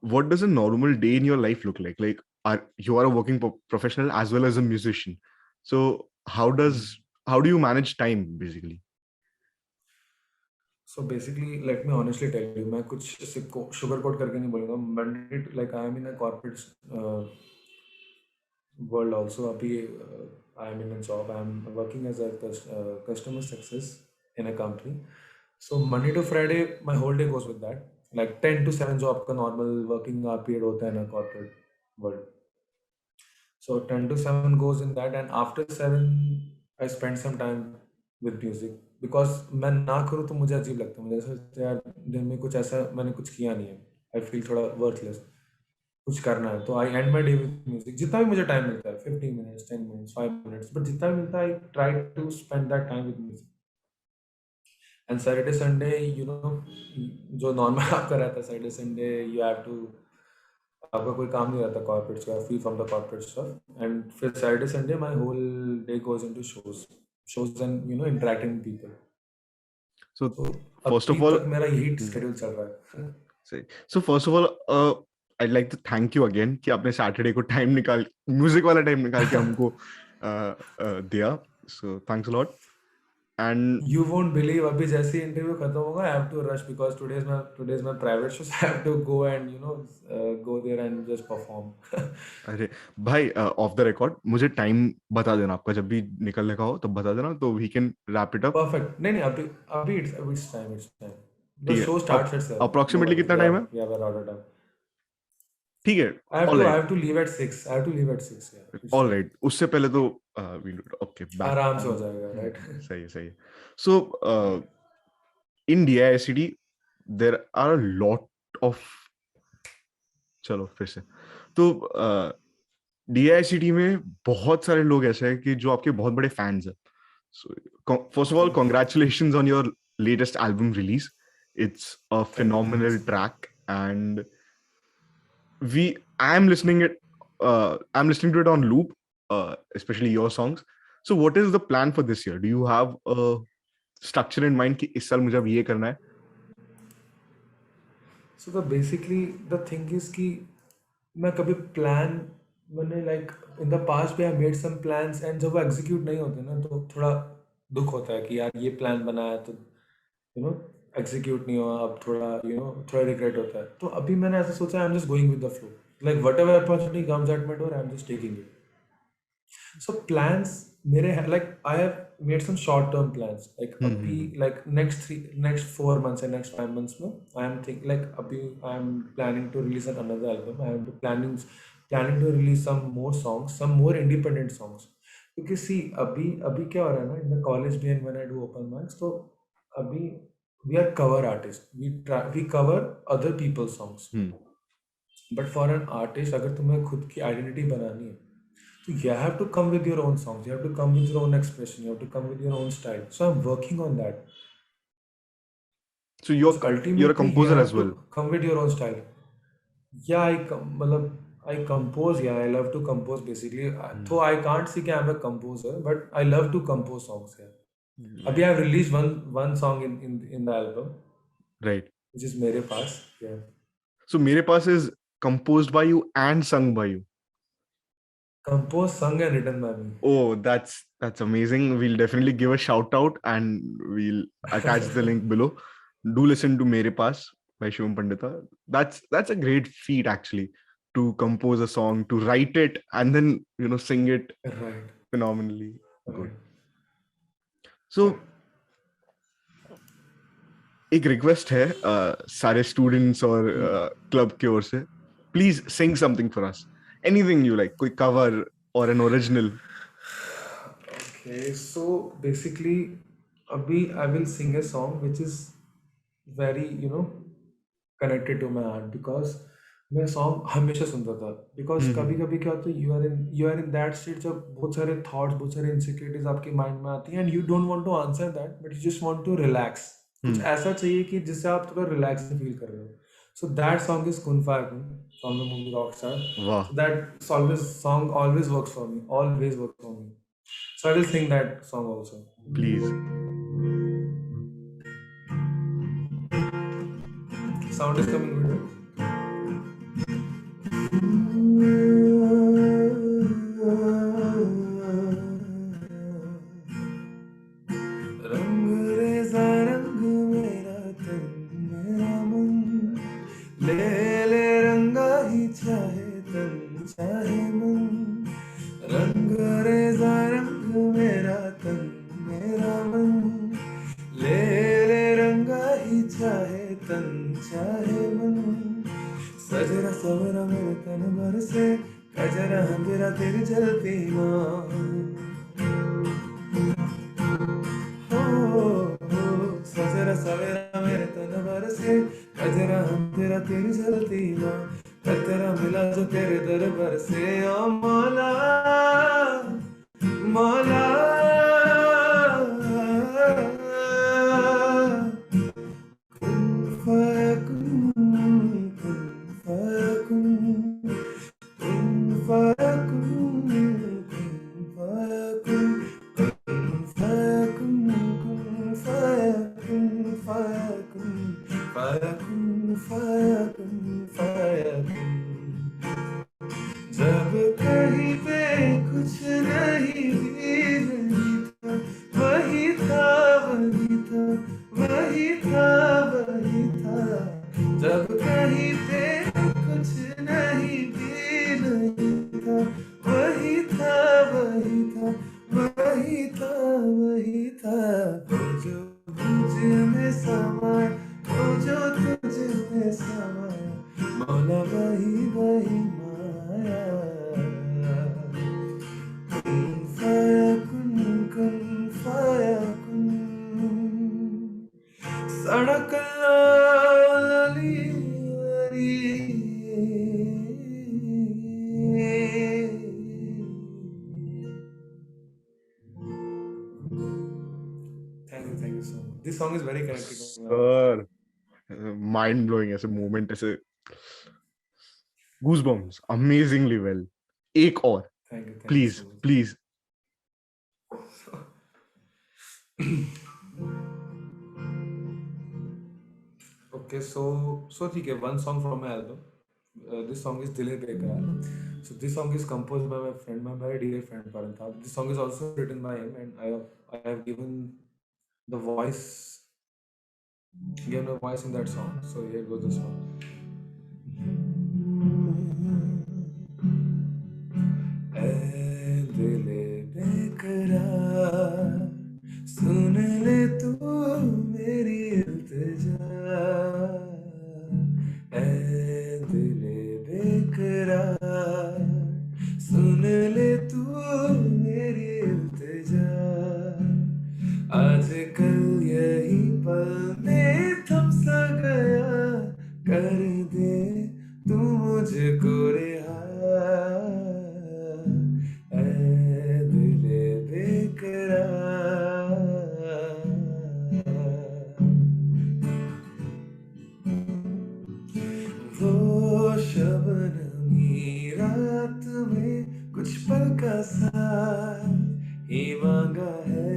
what does a normal day in your life look like? Like you are a working professional as well as a musician. So how do you manage time basically? So basically, let me honestly tell you, मैं कुछ ऐसे sugar coat करके नहीं बोलूँगा। Monday, like I am in a corporate world also. अभी I am in a job. I am working as a customer success in a company. So Monday to Friday, my whole day goes with that. Like 10 to 7 जो आपका normal working hour period होता है ना corporate world. So 10 to 7 goes in that, and after 7 I spend some time with music, because मैं ना करूँ तो मुझे अजीब लगता है। मुझे ऐसा लगता है यार दिन में कुछ ऐसा मैंने कुछ किया नहीं है, आई फील थोड़ा वर्थलेस। कुछ करना है तो I end my day with music, जितना भी मुझे टाइम मिलता है, 15 मिनट्स, 10 मिनट्स, 5 मिनट्स, बट जितना भी मिलता है I try to spend that time with music. And Saturday Sunday जो नॉर्मल आपका रहता है, Saturday Sunday you have to, आपका कोई काम नहीं रहता कॉर्पोरेट का, free from the corporate stuff. And फिर Saturday Sunday my whole day goes into shows and interacting people. So तो first अभी of all, तक मेरा यही शेड्यूल चल रहा है। so first of all, I'd like to thank you again कि आपने सैटरडे को टाइम निकाल म्यूजिक वाला टाइम निकाल के हमको दिया। So thanks a lot. And You won't believe अभी जैसे इंटरव्यू खत्म होगा I have to rush because today's my private show, so I have to go and go there and just perform. अरे भाई, ऑफ द रिकॉर्ड मुझे time बता देना आपका, जब भी निकलने का हो तब बता देना, तो we can wrap it up. Perfect. नहीं नहीं अभी it's time. The ठीक है. show starts at 7. No approximately worries. कितना टाइम है? We have a lot of time. ठीक है. I have all to I right. have to leave at 6. I have to leave at 6. Yeah. It's all fine. Right, उससे पहले तो okay, back. आराम से हो जाएगा, right? सही है, सही है. So in DICT there are a lot of, चलो फिर से, तो DICT में बहुत सारे लोग ऐसे हैं कि जो आपके बहुत बड़े फैंस हैं. So, first of all, congratulations on your latest album release. It's a phenomenal track, and I'm listening to it on loop, especially your songs. So, what is the plan for this year? Do you have a structure in mind कि इस साल मुझे अब ये करना है? So basically the thing is कि मैं कभी प्लान मैंने लाइक इन द पास्ट भी I made some plans and जब वो एग्जीक्यूट नहीं होते ना तो थोड़ा दुख होता है कि यार ये प्लान बनाया तो एग्जीक्यूट नहीं हुआ, अब थोड़ा रिग्रेट होता है. तो अभी मैंने ऐसा सोचा I am just going with the flow, like what ever opportunity comes at my door I am just taking it. So plans मेरे हैं, like I have made some short term plans, like अभी like next 4 months and next 5 months में I am think like अभी I am planning to release another album. I am planning to release some more songs, some more independent songs. क्योंकि see अभी क्या हो रहा है ना in the college भी and when I do open mics, तो अभी we are cover artists, we cover other people's songs. But for an artist अगर तुम्हें खुद की identity बनानी है, so you have to come with your own songs. You have to come with your own expression. You have to come with your own style. So I'm working on that. So you're Ultimately, a composer you as have well. to come with your own style. Yeah, I compose. Yeah, I love to compose basically. Though I can't say that I'm a composer, but I love to compose songs. Yeah. Abhi I've released one song in the album, Right. which is Mere Paas. Yeah. So Mere Paas is composed by you and sung by you. Composed, sung, and written by me. Oh, that's amazing. We'll definitely give a shout out and we'll attach the link below. Do listen to Mere Paas by Shivam Pandita. That's a great feat actually, to compose a song, to write it, and then sing it Right. phenomenally good. Right. So एक request है सारे students और club की ओर से, please sing something for us, anything you like, कोई cover और an original. Okay, so basically, abhi I will sing a song which is very, connected to my heart because मैं song हमेशा सुनता था. Because कभी कभी क्या होता है, you are in that state जब बहुत सारे थॉट्स, बहुत सारे इनसिक्योरिटीज आपके माइंड में आती हैं and you don't want to answer that, but you just want to relax. कुछ ऐसा चाहिए कि जिससे आप थोड़ा रिलैक्स फील कर रहे हो. सो दैट सॉन्ग इज कुन फाया कुन फ्रॉम द मूवी रॉकस्टार. वाह. That song always works for me, always works for me. So I will sing that song also. Please. Sound is coming good. रंग Reza रंग मेरा तन मेरा मन, ले रंगा ही चाहे तन चाहे मन. रंग रेज़ा रंग मेरा तन मेरा मन, ले रंगा ही चाहे तन चाहे मन. सजरा सवरा मेरे तन भर से, कजरा अंधेरा तेरी जलती माँ. सजरा सवेरा मेरे तन भर से, कजरा अंधेरा तेरी जलती माँ. कतरा मिला जो तेरे दरबार से, ओ मौला मौला. जब कहीं पे कुछ नहीं भी सड़क लाली Thank you so much. This song is very connected to my heart. Sir mind blowing ऐसे मोमेंट ऐसे गूज़बम्स अमेजिंगली वेल एक और Thank you please so much. Please Okay, so ठीक है, one song from my album. This song is Dil Hai Beqarar. So this song is composed by my friend, my very dear friend Paranthap. This song is also written by him, and I have the voice given a voice in that song. So here goes the song. ऐ दिल बेकरार सुन ले तू मेरी इल्तिजा ऐ दिल बेकरार सुन ले तू मेरी इल्तिजा आजकल यही पल में थम सा गया कर दे तू मुझको रिहा ऐ दिल बेकरार वो शबनमी रात में कुछ पल का साथ ही मांगा है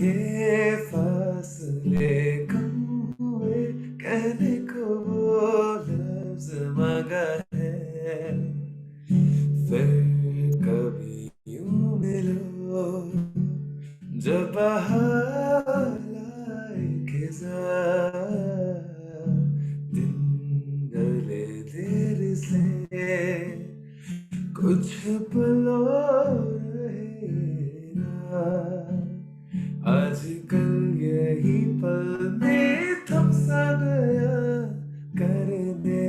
ये फासले कम हुए कहने को वो लफ्ज मांगा है फिर कभी यूं मिलो जब बहार लाए खिज़ां दिन गले देर से कुछ पलों रहेगा आजकल यही पल में थम सा गया कर दे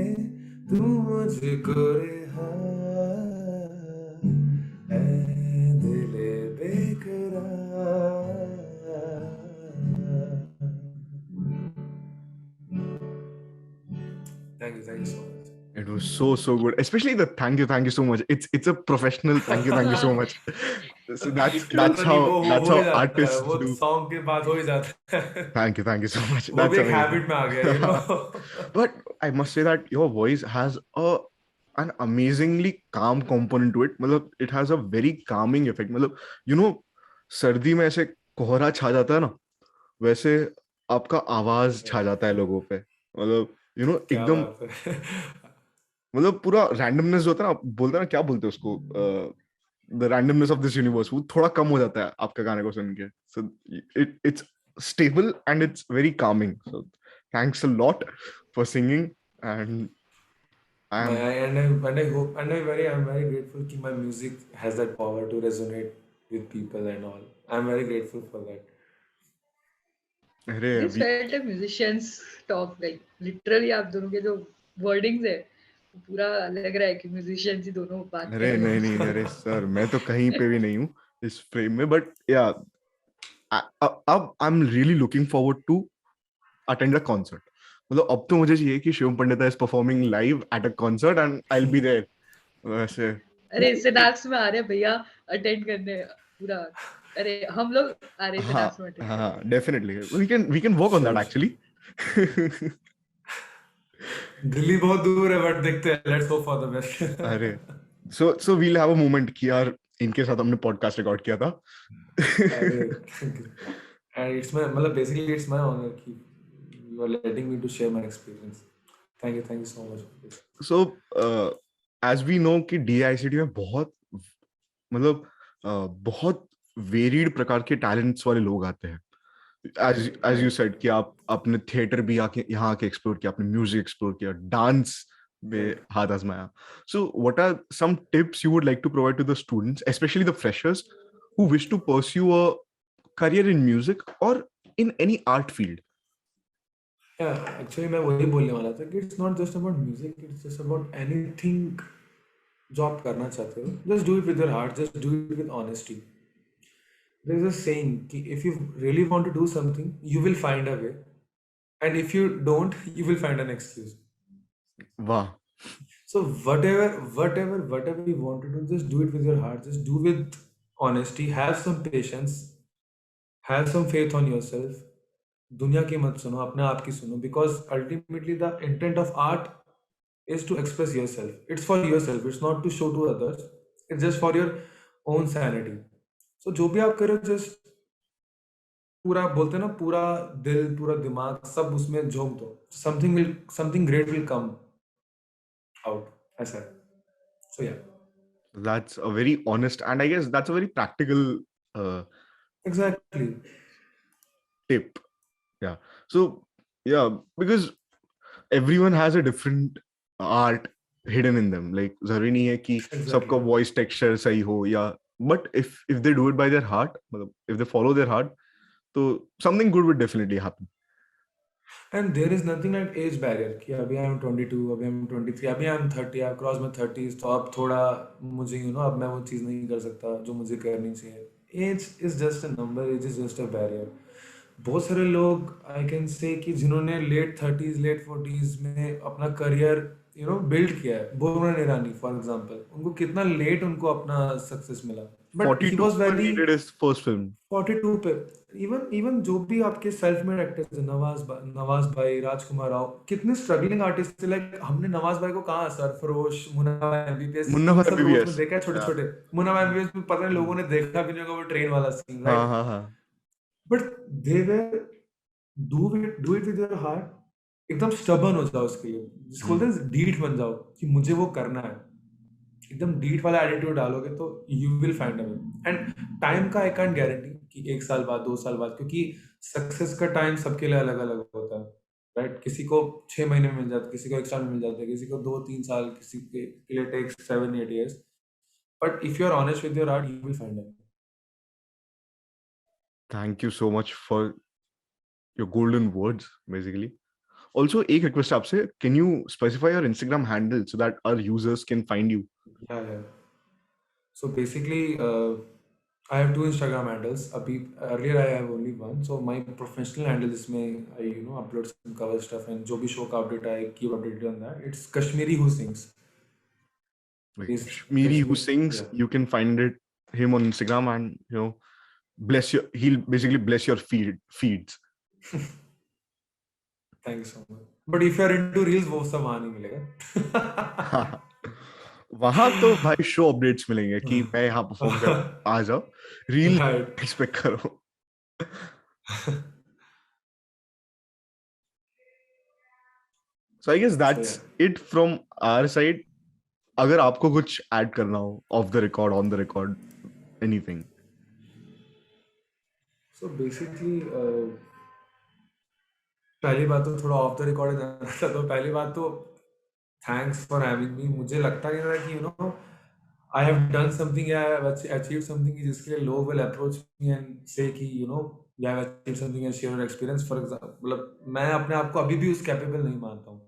तू मुझको रिहा ऐ दिल बेकरार Thank you so much. It was so good, especially the thank you so much. It's a professional thank you so much. So that's how हो ही जाता है, artists वो do. सॉन्ग के बाद हो ही जाता है Thank you so much. वो भी That's एक हैबिट में आ गया, you amazing. know. But I must say that your voice has an amazingly calm component to it. मतलब it has a very calming effect. मतलब you know सर्दी में ऐसे कोहरा छा जाता है ना, वैसे आपका आवाज छा जाता है लोगों पे. मतलब you know क्या एकदम बात है मतलब पूरा रैंडमनेस जो होता है ना, आप बोलते हैं ना, क्या बोलते हैं उसको, the randomness of this universe, वो थोड़ा कम हो जाता है आपके गाने को सुन के. So it's stable and it's very Kameng. So thanks a lot for singing and I M I'm very grateful that my music has that power to resonate with people and all. I'm very grateful for that. अरे This felt like musicians talk, like literally आप दोनों के जो wordings है वो पूरा लग रहा है कि musicians ही दोनों बात कर अरे रहे हैं. नहीं अरे सर, मैं तो कहीं पे भी नहीं हूँ इस फ्रेम में. बट या अब I am really looking forward to attend a concert. मतलब अब तो मुझे चाहिए कि Shivam Pandita is performing live at a concert and I will be there. वैसे अरे सिनाप्स में आ रहे हैं भैया अटेंड करने पूरा. अरे हम लोग आ रहे हैं हाँ सिनाप्स में attend हाँ करने. Definitely we can work on that Sure. Actually. Delhi बहुत दूर है, बट देखते हैं, let's hope for the best. अरे so we'll have a moment कि यार इनके साथ हमने पॉडकास्ट रिकॉर्ड किया था. अरे and it's my मतलब basically it's my honor कि you are letting me to share my experience. Thank you so much for this. So as we know कि डीआईसीटी में बहुत मतलब बहुत वेरिड प्रकार के टैलेंट्स वाले लोग आते हैं. as you said कि आप आपने थिएटर भी आके यहाँ आके एक्सप्लोर किया, आपने म्यूजिक एक्सप्लोर किया, डांस में हाथ आजमाया. So what are some tips you would like to provide to the students, specially the freshers who wish to pursue a career in music or in any art field? Yeah, actually मैं वही बोलने वाला था कि it's not just about music, it's just about anything जो आप करना चाहते हो. Just do it with your heart, just do it with honesty. There's a saying कि if you really want to do something, you will find a way, and if you don't, you will find an excuse. Wow. So whatever you want to do, just do it with your heart. Just do with honesty. Have some patience. Have some faith on yourself. दुनिया की मत सुनो, अपने आप की सुनो. Because ultimately the intent of art is to express yourself. It's for yourself. It's not to show to others. It's just for your own sanity. So जो भी आप करो, just पूरा बोलते हैं ना, पूरा दिल, पूरा दिमाग सब उसमें झोंक दो. Something great will come out. ऐसा है. So yeah, That's a very honest, and I guess that's a very practical exactly. tip. Yeah. So yeah, because everyone has a different art hidden in them. Like जरूरी नहीं है कि Exactly. सबका voice texture सही हो या but if they do it by their heart, मतलब if they follow their heart, तो something good would definitely happen. And there is nothing like age barrier कि अभी I'm 22, अभी I'm 23, अभी I'm 30, I've crossed my 30s, तो अब थोड़ा मुझे अब मैं वो चीज़ नहीं कर सकता जो मुझे करनी चाहिए. Age is just a number, age is just a barrier. बहुत सारे लोग आई कैन से कि जिन्होंने लेट 30s लेट 40s में अपना करियर बिल्ड किया है. बोमन ईरानी फॉर एग्जांपल, उनको कितना लेट उनको अपना सक्सेस मिला, but he 42 was when very he did his first film. 42 पे. इवन जो भी आपके सेल्फ मेड एक्टर्स हैं, नवाज भाई, राजकुमार राव, कितने स्ट्रगलिंग आर्टिस्ट थे. लाइक हमने नवाज भाई को कहाँ, सरफरोश, मुन्ना एमबीबीएस, मुन्ना इन भाई सब रोल्स में MBBS. देखा है छोटे Yeah. छोटे. मुन्ना एमबीबीएस में पता नहीं लोगों ने देखा भी नहीं होगा वो ट्रेन वाला सीन, हाँ राइट. हाँ हाँ. But they were do it with your heart. एकदम स्टबर्न हो जाओ उसके लिए, जिसको बोलते हैं डीठ बन जाओ कि मुझे वो करना है. एकदम डीठ वाला एटीट्यूड डालोगे तो you will find a way. And time का आई कांट गारंटी कि 1 साल बाद, 2 साल बाद, क्योंकि सक्सेस का टाइम सबके लिए अलग अलग होता है, राइट. किसी को 6 महीने में मिल जाता है, किसी को 1 साल में मिल जाता है, किसी को 2-3 साल, किसी के लिए takes 7-8 years. But if you are honest with your art, you will find a. Thank you so much for your golden words, basically. Also, एक request आपसे, can you specify your Instagram handle so that our users can find you? Yeah. So basically, I have 2 Instagram handles. Earlier I have only one. So my professional handle is I upload some cover stuff, and जो भी show का update I keep updated on that. It's Kashmiri Who Sings. Like He's Kashmiri Who Kashmir, Sings, yeah. you can find him on Instagram, and he'll basically bless your feeds. Thank you so much. But if you're into reels, वो सब वहाँ नहीं मिलेगा. वहां तो भाई show updates मिलेंगे कि मैं यहाँ परफॉर्म कर, आ जाओ, रील Right. एक्सपेक्ट करो. So I guess that's it from our side. अगर आपको कुछ ऐड करना हो of the record, on the record, anything. So basically, पहली बात तो थोड़ा ऑफ द रिकॉर्ड जाना था. तो पहली बात तो थैंक्स फॉर हैविंग मी. मुझे लगता नहीं था कि I have done something, I have achieved something जिसके लिए लोग will approach me and say कि you have achieved something and share your experience. For example, मतलब मैं अपने आप को अभी भी उस capable नहीं मानता हूँ,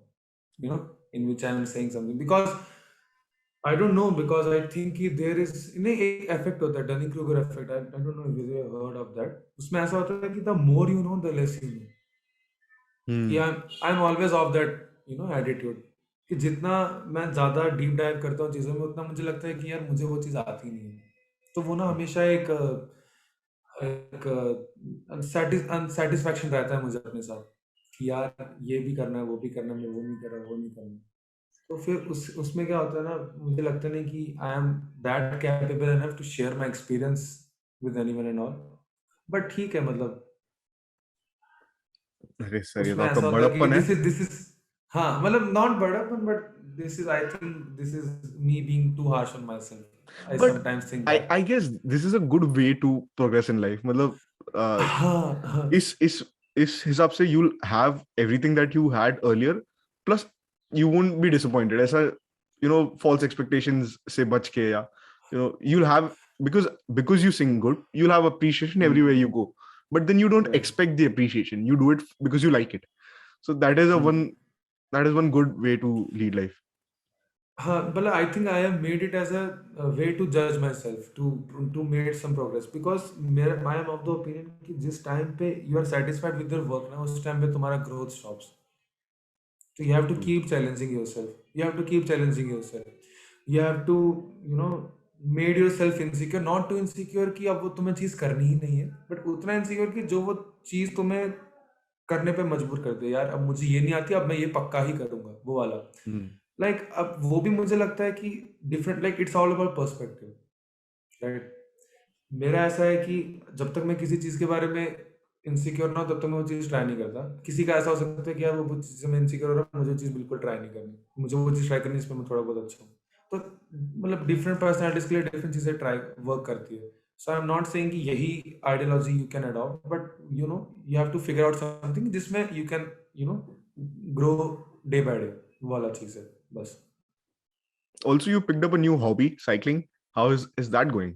in which I am saying something, because I don't know, because I think कि there is एक effect होता है, Dunning-Kruger effect. I don't know if you have heard of that. उसमें ऐसा होता है कि the more you know, the less you know. कि I'm always of that attitude कि जितना मैं ज़्यादा डीप डाइव करता हूँ चीज़ों में, उतना मुझे लगता है कि यार मुझे वो चीज़ आती नहीं है. तो वो हमेशा एक अनसेटिस्फैक्शन रहता है मुझे अपने साथ कि यार ये भी करना है, वो भी करना है, मैं वो नहीं कर रहा, वो नहीं करना. तो फिर उसमें क्या होता है ना, मुझे लगता नहीं कि I am that capable enough to share my experience with anyone and all. But ठीक है, मतलब अरे सर, ये तो उसमें आपका ऐसा होता है कि बड़प्पन है. दिस इज हाँ, मतलब नॉट बड़प्पन, but this is, I think this is me being too harsh on my self. I But sometimes think that. I guess this is a good way to progress in life. मतलब हाँ, इस हिसाब से you'll have everything that you had earlier, plus you won't be disappointed. ऐसा false expectations से बच के, या you'll have, because you sing good, you'll have appreciation everywhere you go. But then you don't Right. expect the appreciation. You do it because you like it. So that is one good way to lead life. हाँ, मतलब I think I have made it as a way to judge myself, to make some progress, because मेरा I am of the opinion कि जिस time पे you are satisfied with your work ना, उस time पे तुम्हारा growth stops. So you have to Hmm. keep challenging yourself. You have to keep challenging yourself. You have to, you know, made yourself insecure, not too insecure कि अब वो तुम्हें चीज़ करनी ही नहीं है, but उतना insecure कि जो वो चीज़ तुम्हें करने पे मजबूर कर दे, यार अब मुझे ये नहीं आती, अब मैं ये पक्का ही करूंगा, वो वाला। Hmm. लाइक अब वो भी मुझे लगता है कि different, like it's all about perspective, right? मेरा ऐसा है कि जब तक मैं किसी चीज़ के बारे में इनसिक्योर ना हो, तब तक मैं वो चीज़ ट्राई नहीं करता। किसी का ऐसा हो सकता है कि यार वो चीज़ से मैं इनसिक्योर हो रहा हूँ, मुझे वो चीज़ बिल्कुल ट्राई नहीं करनी, मुझे वो चीज़ ट्राई करनी जिसमें मैं थोड़ा बहुत अच्छा हूँ। तो मतलब डिफरेंट पर्सनैलिटीज़ के लिए डिफरेंट चीज़ें ट्राई वर्क करती है। So I am not saying कि यही ideology you can adopt, but you know you have to figure out something जिसमें you can you know grow day by day, वो वाला चीज़ है बस। Also, you picked up a new hobby, cycling. How is that going?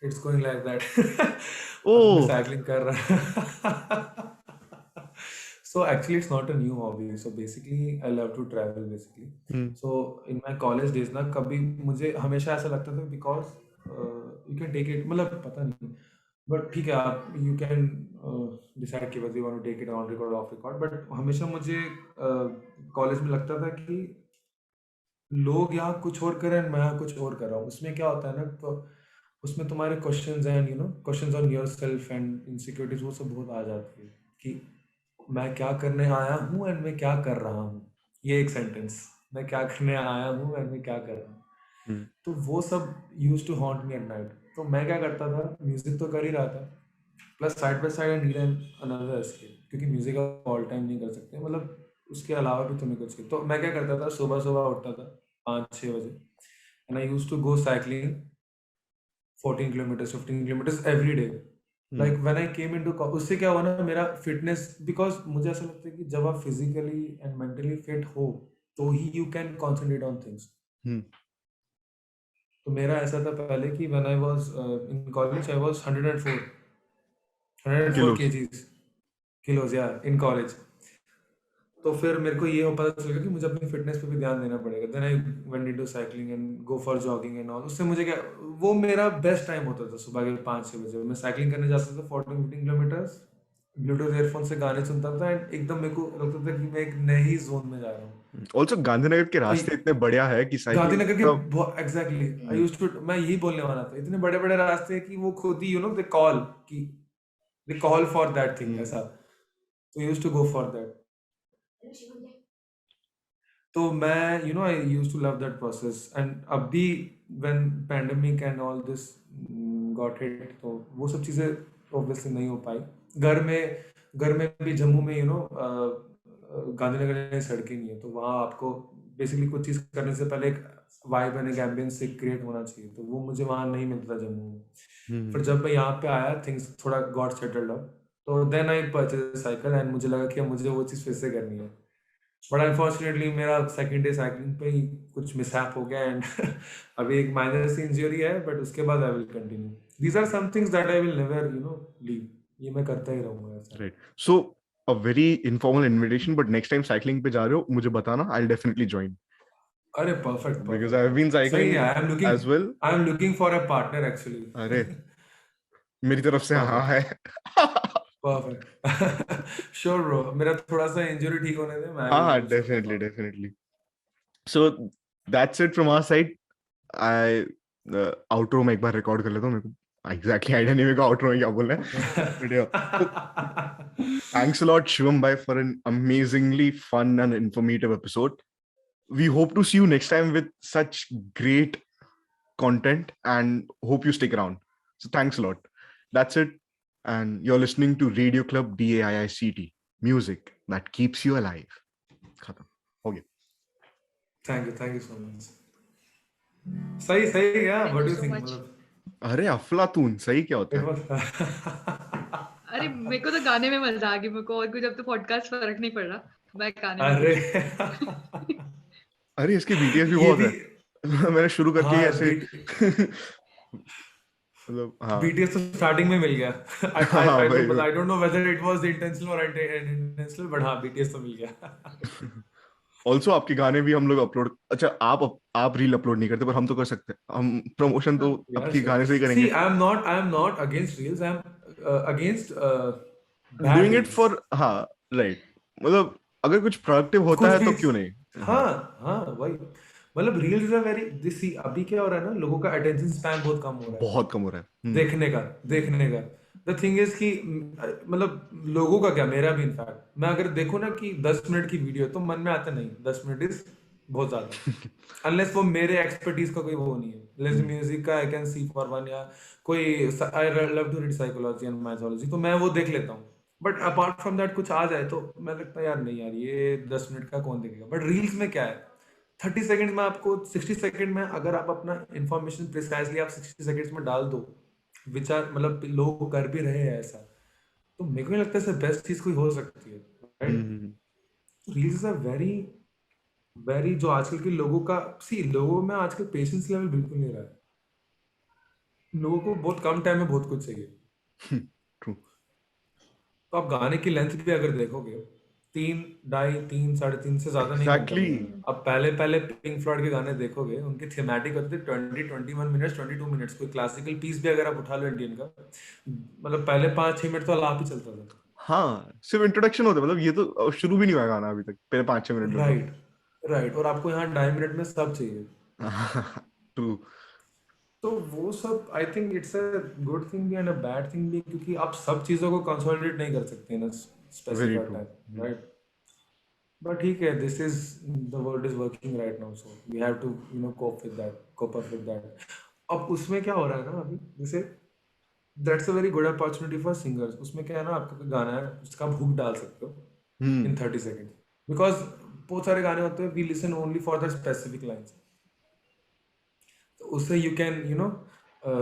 It's going like that. अभी मैं Oh, cycling कर रहा। So actually it's not a new hobby, so basically I love to travel basically. hmm. So in my college days ना, कभी मुझे हमेशा ऐसा लगता था because you can take it, मतलब पता नहीं, बट ठीक है, आप यू कैन डिसाइड कि whether you want to take it on record or off record, but हमेशा मुझे कॉलेज में लगता था कि लोग यहाँ कुछ और कर रहे हैं, मैं यहाँ कुछ और कर रहा हूँ। उसमें क्या होता है ना, तो उसमें तुम्हारे questions and you know questions on yourself and insecurities, वो सब बहुत आ जाती है कि मैं क्या करने आया हूँ एंड मैं क्या कर रहा हूँ। ये एक सेंटेंस, मैं क्या करने आया हूँ एंड मैं क्या कर रहा हूँ, Hmm. तो वो सब used to haunt me at night. तो मैं क्या करता था, म्यूजिक तो कर ही रहा था, plus side by side I need an another escape, क्योंकि म्यूजिक आप ऑल टाइम नहीं कर सकते, मतलब उसके अलावा भी तुम्हें कुछ चाहिए। तो मैं क्या करता था, सुबह सुबह उठता था 5-6 बजे, and I used to go cycling 14 kilometres 15 kilometres every day. Hmm. Like when I came into, उससे क्या हुआ ना, मेरा फिटनेस, बिकॉज मुझे ऐसा लगता है कि जब आप फिजिकली एंड मेंटली फिट हो, तो ही you can concentrate on things. Hmm. तो मेरा ऐसा था पहले कि when I was in college, I was 104 Kilos. kgs, kilos या इन कॉलेज। तो फिर मेरे को ये हो पता चला कि मुझे अपनी फिटनेस पे भी ध्यान देना पड़ेगा। Then I went into cycling and go for jogging and all. उससे मुझे क्या, वो मेरा बेस्ट टाइम होता था सुबह के 5-6 बजे। मैं साइक्लिंग करने जाता था 14-15 किलोमीटर्स, ब्लूटूथ एयरफोन से गाने सुनता था, एंड एकदम मेरे को लगता था कि मैं एक नए ही जोन में जा रहा हूँ। Also, गांधीनगर के तो रास्ते इतने बढ़िया है कि साइकिलिंग गांधीनगर के मतलब exactly, I Hmm. Used to, मैं यही बोलने वाला था, इतने बड़े बड़े रास्ते हैं कि वो खुद ही यू नो दे कॉल, कि they call for that thing, Hmm. ऐसा। तो used to go for that. तो मैं you know I use to love that process, and अब भी when pandemic and all this got hit, तो वो सब चीज़ें ऑब्वियसली नहीं हो पाई। घर में भी जम्मू में यू नो गांधीनगर में सड़कें नहीं है, तो वहाँ आपको बेसिकली कुछ चीज़ करने से पहले एक वाइब एंड एक एम्बियंस एक क्रिएट होना चाहिए, तो वो मुझे वहाँ नहीं मिलता जम्मू में। फिर Hmm. जब मैं यहाँ पे आया, थिंग्स थोड़ा गॉट सेटल्ड अप, तो then I purchase cycle, and मुझे लगा कि अब मुझे वो चीज़ फिर से करनी है। बट अनफॉर्चुनेटली मेरा सेकंड डे साइक्लिंग पे ही कुछ मिसहैप हो गया, एंड अभी एक माइनर सी इंजरी है, बट उसके बाद I will continue. These are some things that I will never you know leave. ये मैं करता ही रहूंगा ऐसा। Right. So, a very informal invitation, but next time cycling पे जा रहे हो मुझे बताना, I'll definitely join अरे perfect because I've perfect, been सही है। cycling as well. I am looking for a partner actually. अरे मेरी तरफ से हाँ परफेक्ट है. परफेक्ट। श्योर ब्रो, मेरा थोड़ा सा इंजरी ठीक होने दे, मैं हाँ विल हाँ, make sure to definitely, come. definitely. So that's it from our side. I outro में एक बार रिकॉर्ड कर लेता हूँ, मेरे को एग्जैक्टली आइडिया नहीं मेरे को आउटरो में क्या बोलना है. But yeah. So thanks a lot, Shivam bhai, for an amazingly fun and informative episode. We hope to see you next time with such great content and hope you stick around. So thanks a lot. That's it. And you're listening to Radio Club DAIICT, music that keeps you alive. खत्म हो गया. Thank you so much. सही सही गया, thank what you do you so think, much. मतलब अरे अफलातून सही क्या होता इट है? वाज। अरे मेरे को तो गाने में मजा आ गया, मेरे को और कुछ अब तो पॉडकास्ट फर्क नहीं पड़ रहा, मैं गाने में अरे खुश। अरे इसके बीटीएस भी ये बहुत भी, है. मैंने शुरू करके ही हाँ ऐसे मतलब हाँ. बीटीएस तो स्टार्टिंग में मिल गया। आई हाँ आई भाई आई don't know whether it was intentional और अनइंटेंशनल, बट हाँ बीटीएस तो मिल गया। ऑल्सो आपके गाने भी हम लोग अपलोड, अच्छा आप रील अपलोड नहीं करते पर हम तो कर सकते हैं, हम प्रमोशन तो Yeah, आपके sure. गाने से ही See, करेंगे. I'm not against reels. I'm against bad doing it reels. For, हाँ, राइट, मतलब अगर कुछ प्रोडक्टिव होता कुछ है भी तो क्यों नहीं. हाँ. हाँ हाँ वही मतलब रील्स आर वेरी दिस सी अभी क्या हो रहा है ना लोगों का अटेंशन स्पैन बहुत कम हो रहा है बहुत कम हो रहा है. देखने का द थिंग इज कि मतलब लोगों का क्या मेरा भी इनफैक्ट मैं अगर देखूं ना कि 10 मिनट की वीडियो तो मन में आता नहीं 10 मिनट इज बहुत ज्यादा अनलेस वो मेरे एक्सपर्टीज का कोई वो नहीं है जैसे म्यूजिक का I can see for one या कोई I love to read psychology and mythology तो मैं वो देख लेता हूँ बट अपार्ट फ्रॉम दैट कुछ आ जाए तो मैं लगता है यार नहीं यार ये 10 मिनट का कौन देखेगा बट रील्स में क्या है 30 सेकेंड में आपको 60 सेकेंड में अगर आप अपना इंफॉर्मेशन प्रिसाइजली आप 60 सेकेंड्स में डाल दो विचार मतलब लोग कर भी रहे हैं ऐसा तो मेरे को नहीं लगता है बेस्ट चीज कोई हो सकती है right hmm. Reels are very very जो आजकल के लोगों का सी लोगों में आजकल पेशेंस लेवल बिल्कुल नहीं रहा है लोगों को बहुत कम टाइम में बहुत कुछ चाहिए ट्रू. तो आप गाने की लेंथ भी अगर देखोगे 3 ढाई 3 3 3 से ज्यादा नहीं घंटा एग्जैक्टली. बना अब पहले पहले पिंक फ्लॉयड के गाने देखोगे उनके थीमेटिक होते थे 20 21 मिनट्स 22 मिनट्स कोई क्लासिकल पीस भी अगर आप उठा लो इंडियन का मतलब पहले 5 6 मिनट तो अलाप ही चलता था हाँ, सिर्फ इंट्रोडक्शन होता है, मतलब ये तो शुरू भी नहीं हुआ गाना अभी तक पहले 5-6 मिनट में तो. राइट राइट और आपको यहाँ 2.5 मिनट में सब चाहिए ट्रू. तो वो सब I think it's a good thing भी एंड अ बैड थिंग भी क्योंकि आप सब चीजों को कंसोलिडेट नहीं कर सकते in very specified true. Time right But ठीक है, this is the world is working right now, so we have to cope up with that. अब उसमें क्या हो रहा है ना अभी जैसे that's a very good opportunity for singers. उसमें क्या है ना आपका कोई गाना है उसका आप हुक डाल सकते हो हम्म. in 30 seconds because बहुत सारे गाने होते हैं we listen only for the specific lines. तो उससे you can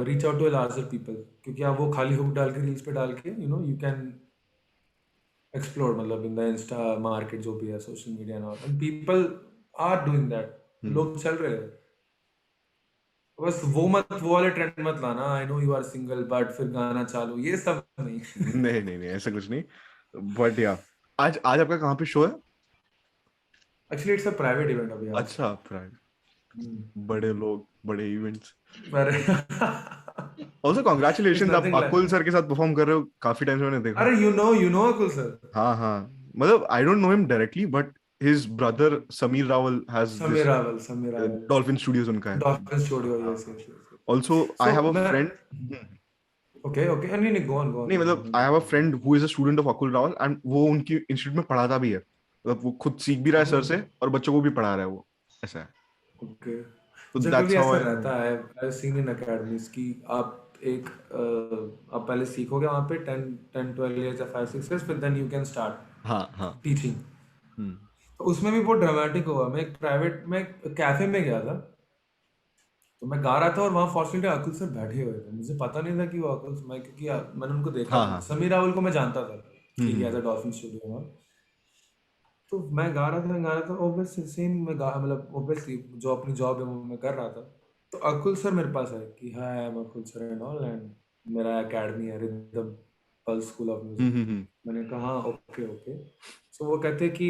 reach out to a larger people क्योंकि आप वो खाली हुक डाल के रील्स पे डाल के you can एक्सप्लोर मतलब इन द इंस्टा मार्केट जो भी है social media and people are doing that लोग चल रहे हैं बस वो वाले ट्रेंड मत लाना I know you are single but फिर गाना चालू ये सब नहीं नहीं नहीं नहीं, ऐसा कुछ नहीं. बट या, आज आज आपका कहाँ पे शो है? Actually it's a private event अभी आज अच्छा, प्राइवेट. हम्म, बड़े लोग, बड़े इवेंट्स. अरे ऑल्सो इट्स कॉन्ग्रेचुलेशन, आप नथिंग अकुल लाइक सर के साथ परफॉर्म कर रहे हो, काफी टाइम से मैंने देखा. अरे यू नो अकुल सर हाँ हाँ, मतलब I don't know him directly but his brother Sameer Rawal has this Sameer Rawal Dolphin Studios उनका है. डॉल्फिन स्टूडियो यस हाँ. Yes yes also I so have a मैं फ्रेंड. ओके ओके नहीं नहीं नहीं, गो मतलब I have a friend who is a student of Akul Rawal and वो उनकी इंस्टीट्यूट में पढ़ाता भी है, मतलब वो खुद सीख भी रहा है सर से ऑन और बच्चों को भी पढ़ा रहा है वो. ऐसा है. ओके तो जनरली दैट्स हाउ ऐसा आई नो. रहता है आई सीन इन अकेडमीज की आप आप पहले सीखोगे वहाँ पे 10 10 12 इयर्स या 5 6 इयर्स फिर देन यू कैन स्टार्ट हाँ हाँ. टीचिंग हम्म. तो उसमें भी बहुत ड्रामेटिक हुआ मैं एक प्राइवेट में कैफे में गया था तो मैं गा रहा था और वहाँ फॉर्चुनेटली अकुल सर बैठे हुए थे मुझे पता नहीं था कि वो अकुल मैं क्योंकि मैंने उनको देखा हाँ था हाँ. समीर रावल को मैं जानता था कि he has hmm. A dolphin studio में तो मैं गा रहा था ऑब्वियसली सेम मैं गा मतलब ऑब्वियसली जो अपनी जॉब है वो मैं कर रहा था तो अकुल सर मेरे पास आए कि hi I am Akul sir and all and मेरा एकेडमी है Rhythm Pulse School of Music hmm. मैंने कहा हाँ ओके ओके सो वो कहते कि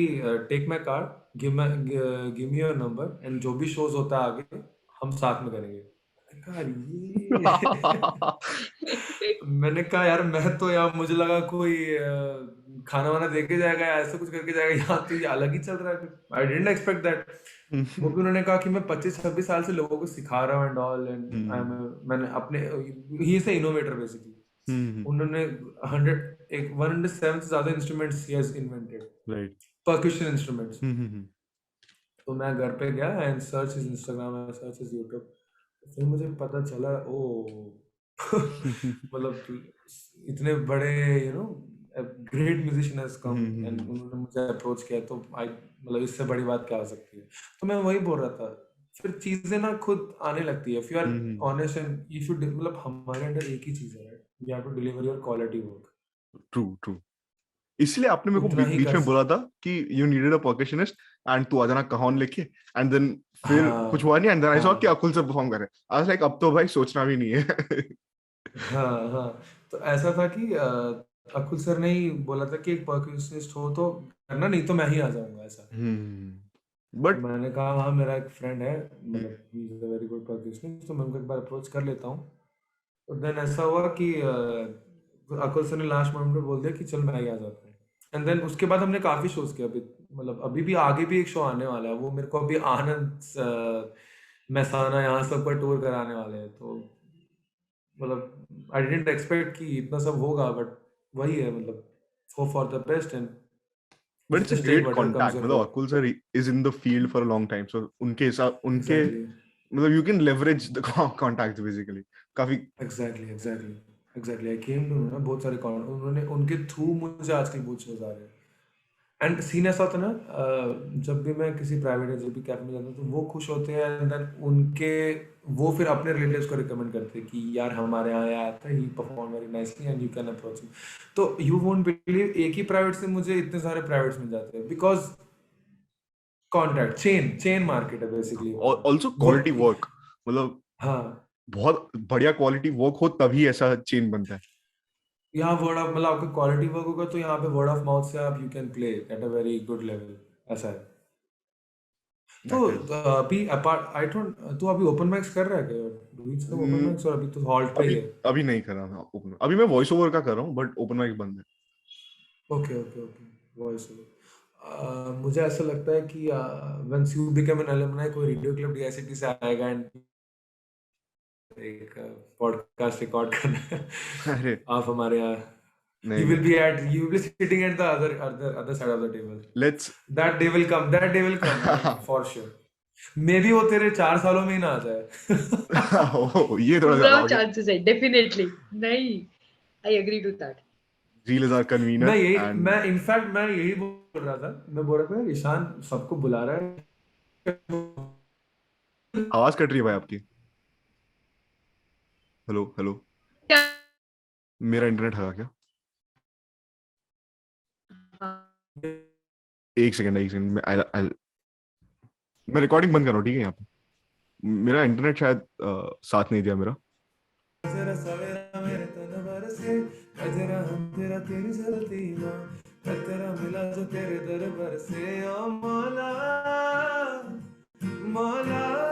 take my card give me your number and जो भी शोज होता है आगे हम साथ में करेंगे मैंने कहा ये मैंने कहा यार मैं तो यार मुझे लगा कोई खाना वाना दे के जाएगा या ऐसा कुछ करके जाएगा यहाँ तो ये अलग ही चल रहा है आई डिडंट एक्सपेक्ट दैट वो भी उन्होंने कहा कि मैं 25 26 साल से लोगों को सिखा रहा हूँ एंड ऑल एंड मैंने अपने ही से इनोवेटर बेसिकली उन्होंने 107 से ज्यादा instruments he has invented right. Percussion instruments तो मैं घर पे गया and search is Instagram and search is YouTube फिर मुझे पता चला ओ मतलब इतने बड़े great musician has come and उन्होंने मुझे अप्रोच किया तो आई मतलब इससे बड़ी बात क्या हो सकती है तो मैं वही बोल रहा था फिर चीजें ना खुद आने लगती है if you are honest and if you मतलब हमारे अंदर एक ही चीज है right you have to deliver your quality work true true. इसलिए आपने मेरे को उतना ही बीच कर में बोला था कि you needed a percussionist and तू आ जाना कहोन लेके, एंड देन फिर कुछ हुआ हाँ नहीं, एंड देन आई सॉ कि हाँ अकुल से परफॉर्म कर रहे हैं. आई वाज लाइक अब तो भाई सोचना भी नहीं है. हाँ हाँ तो ऐसा था कि अकुल सर ने ही बोला था कि एक परक्यूशनिस्ट हो तो करना नहीं तो मैं ही आ जाऊंगा ऐसा हम्म. तो बट मैंने कहा हाँ मेरा एक फ्रेंड है, मतलब he is a very good practitioner, तो मैं उनको एक बार अप्रोच कर लेता हूँ। तो देन ऐसा हुआ कि अकुल सर ने लास्ट मोमेंट में बोल दिया कि चल मैं ही आ जाता हूँ। एंड देन उसके बाद हमने काफी शोज किए, अभी मतलब अभी भी आगे भी एक शो आने वाला है, वो मेरे को अभी आनंद मेहसाना यहाँ सब पर टूर कराने वाले हैं। तो मतलब आई डिडंट एक्सपेक्ट कि इतना सब होगा, बट वही है मतलब, hope for the best and but it's a just take great whatever comes contact, your मतलब way. Akul sir is in the field for a long time, so उनके हिसाब उनके एग्जैक्टली मतलब you can leverage the contact basically काफी। Exactly exactly exactly I came to know ना बहुत सारे उन्होंने उनके थ्रू मुझे आजकल बहुत शोज आ रहे हैं। एंड सीन ऐसा होता है ना, जब भी मैं किसी प्राइवेट या जब भी कैफे में जाता हूँ तो वो खुश होते हैं, एंड देन उनके वो फिर अपने रिलेटिव्स को रिकमेंड करते हैं कि यार हमारे यहाँ आया था, he perform very nicely and you can approach him. तो यू वोंट बिलीव, एक ही प्राइवेट से मुझे इतने सारे प्राइवेट्स मिल जाते हैं, बिकॉज कॉन्टैक्ट चेन मार्केट है बेसिकली वहाँ पे। ऑल्सो वो क्वालिटी वर्क, मतलब हाँ, बहुत बढ़िया क्वालिटी वर्क हो तभी ऐसा चेन बनता है। यहाँ वर्ड ऑफ मतलब आपका क्वालिटी वर्क होगा तो यहाँ पे वर्ड ऑफ माउथ से आप you can play at a very good level, ऐसा है। तो दैट इज अभी अपार्ट आई डोंट, तू अभी ओपन माइक्स कर रहा है क्या? डूइंग सम ओपन माइक्स, और अभी तो हॉल्ट पे अभी ही है? अभी नहीं कर रहा मैं ओपन, अभी मैं वॉइस ओवर का कर रहा हूँ बट ओपन माइक बंद है। ओके ओके ओके, वॉइस मुझे ऐसा लगता है कि once you become an alumni कोई रेडियो क्लब डीआईसीटी से आएगा एंड एक पॉडकास्ट रिकॉर्ड करना है अरे आप हमारे यहाँ, नहीं नहीं, you will be sitting at the other side of the table. Let's That day will come for sure. May be वो तेरे 4 सालों में ही ना आ जाए। ये थोड़ा ज्यादा पूरा हो गया। चांसेस है डेफिनेटली। नहीं, आई एग्री टू दैट। झील इज आवर मैं कन्वीनर यही एंड मैं इनफैक्ट मैं यही बोल रहा था, मैं बोल रहा था ईशान सबको बुला रहा है। आवाज कट रही है भाई आपकी। हेलो हेलो, क्या? मेरा इंटरनेट है क्या? हाँ, एक सेकंड मैं रिकॉर्डिंग बंद कर रहा हूँ, ठीक है? यहाँ पे मेरा इंटरनेट शायद साथ नहीं दिया मेरा। जरा सवेरा मेरे तन भर से, मैं जरा हम तेरा तेरी जलती माँ, मैं तेरा मिला जो तेरे दरबार से, ओ मौला मौला।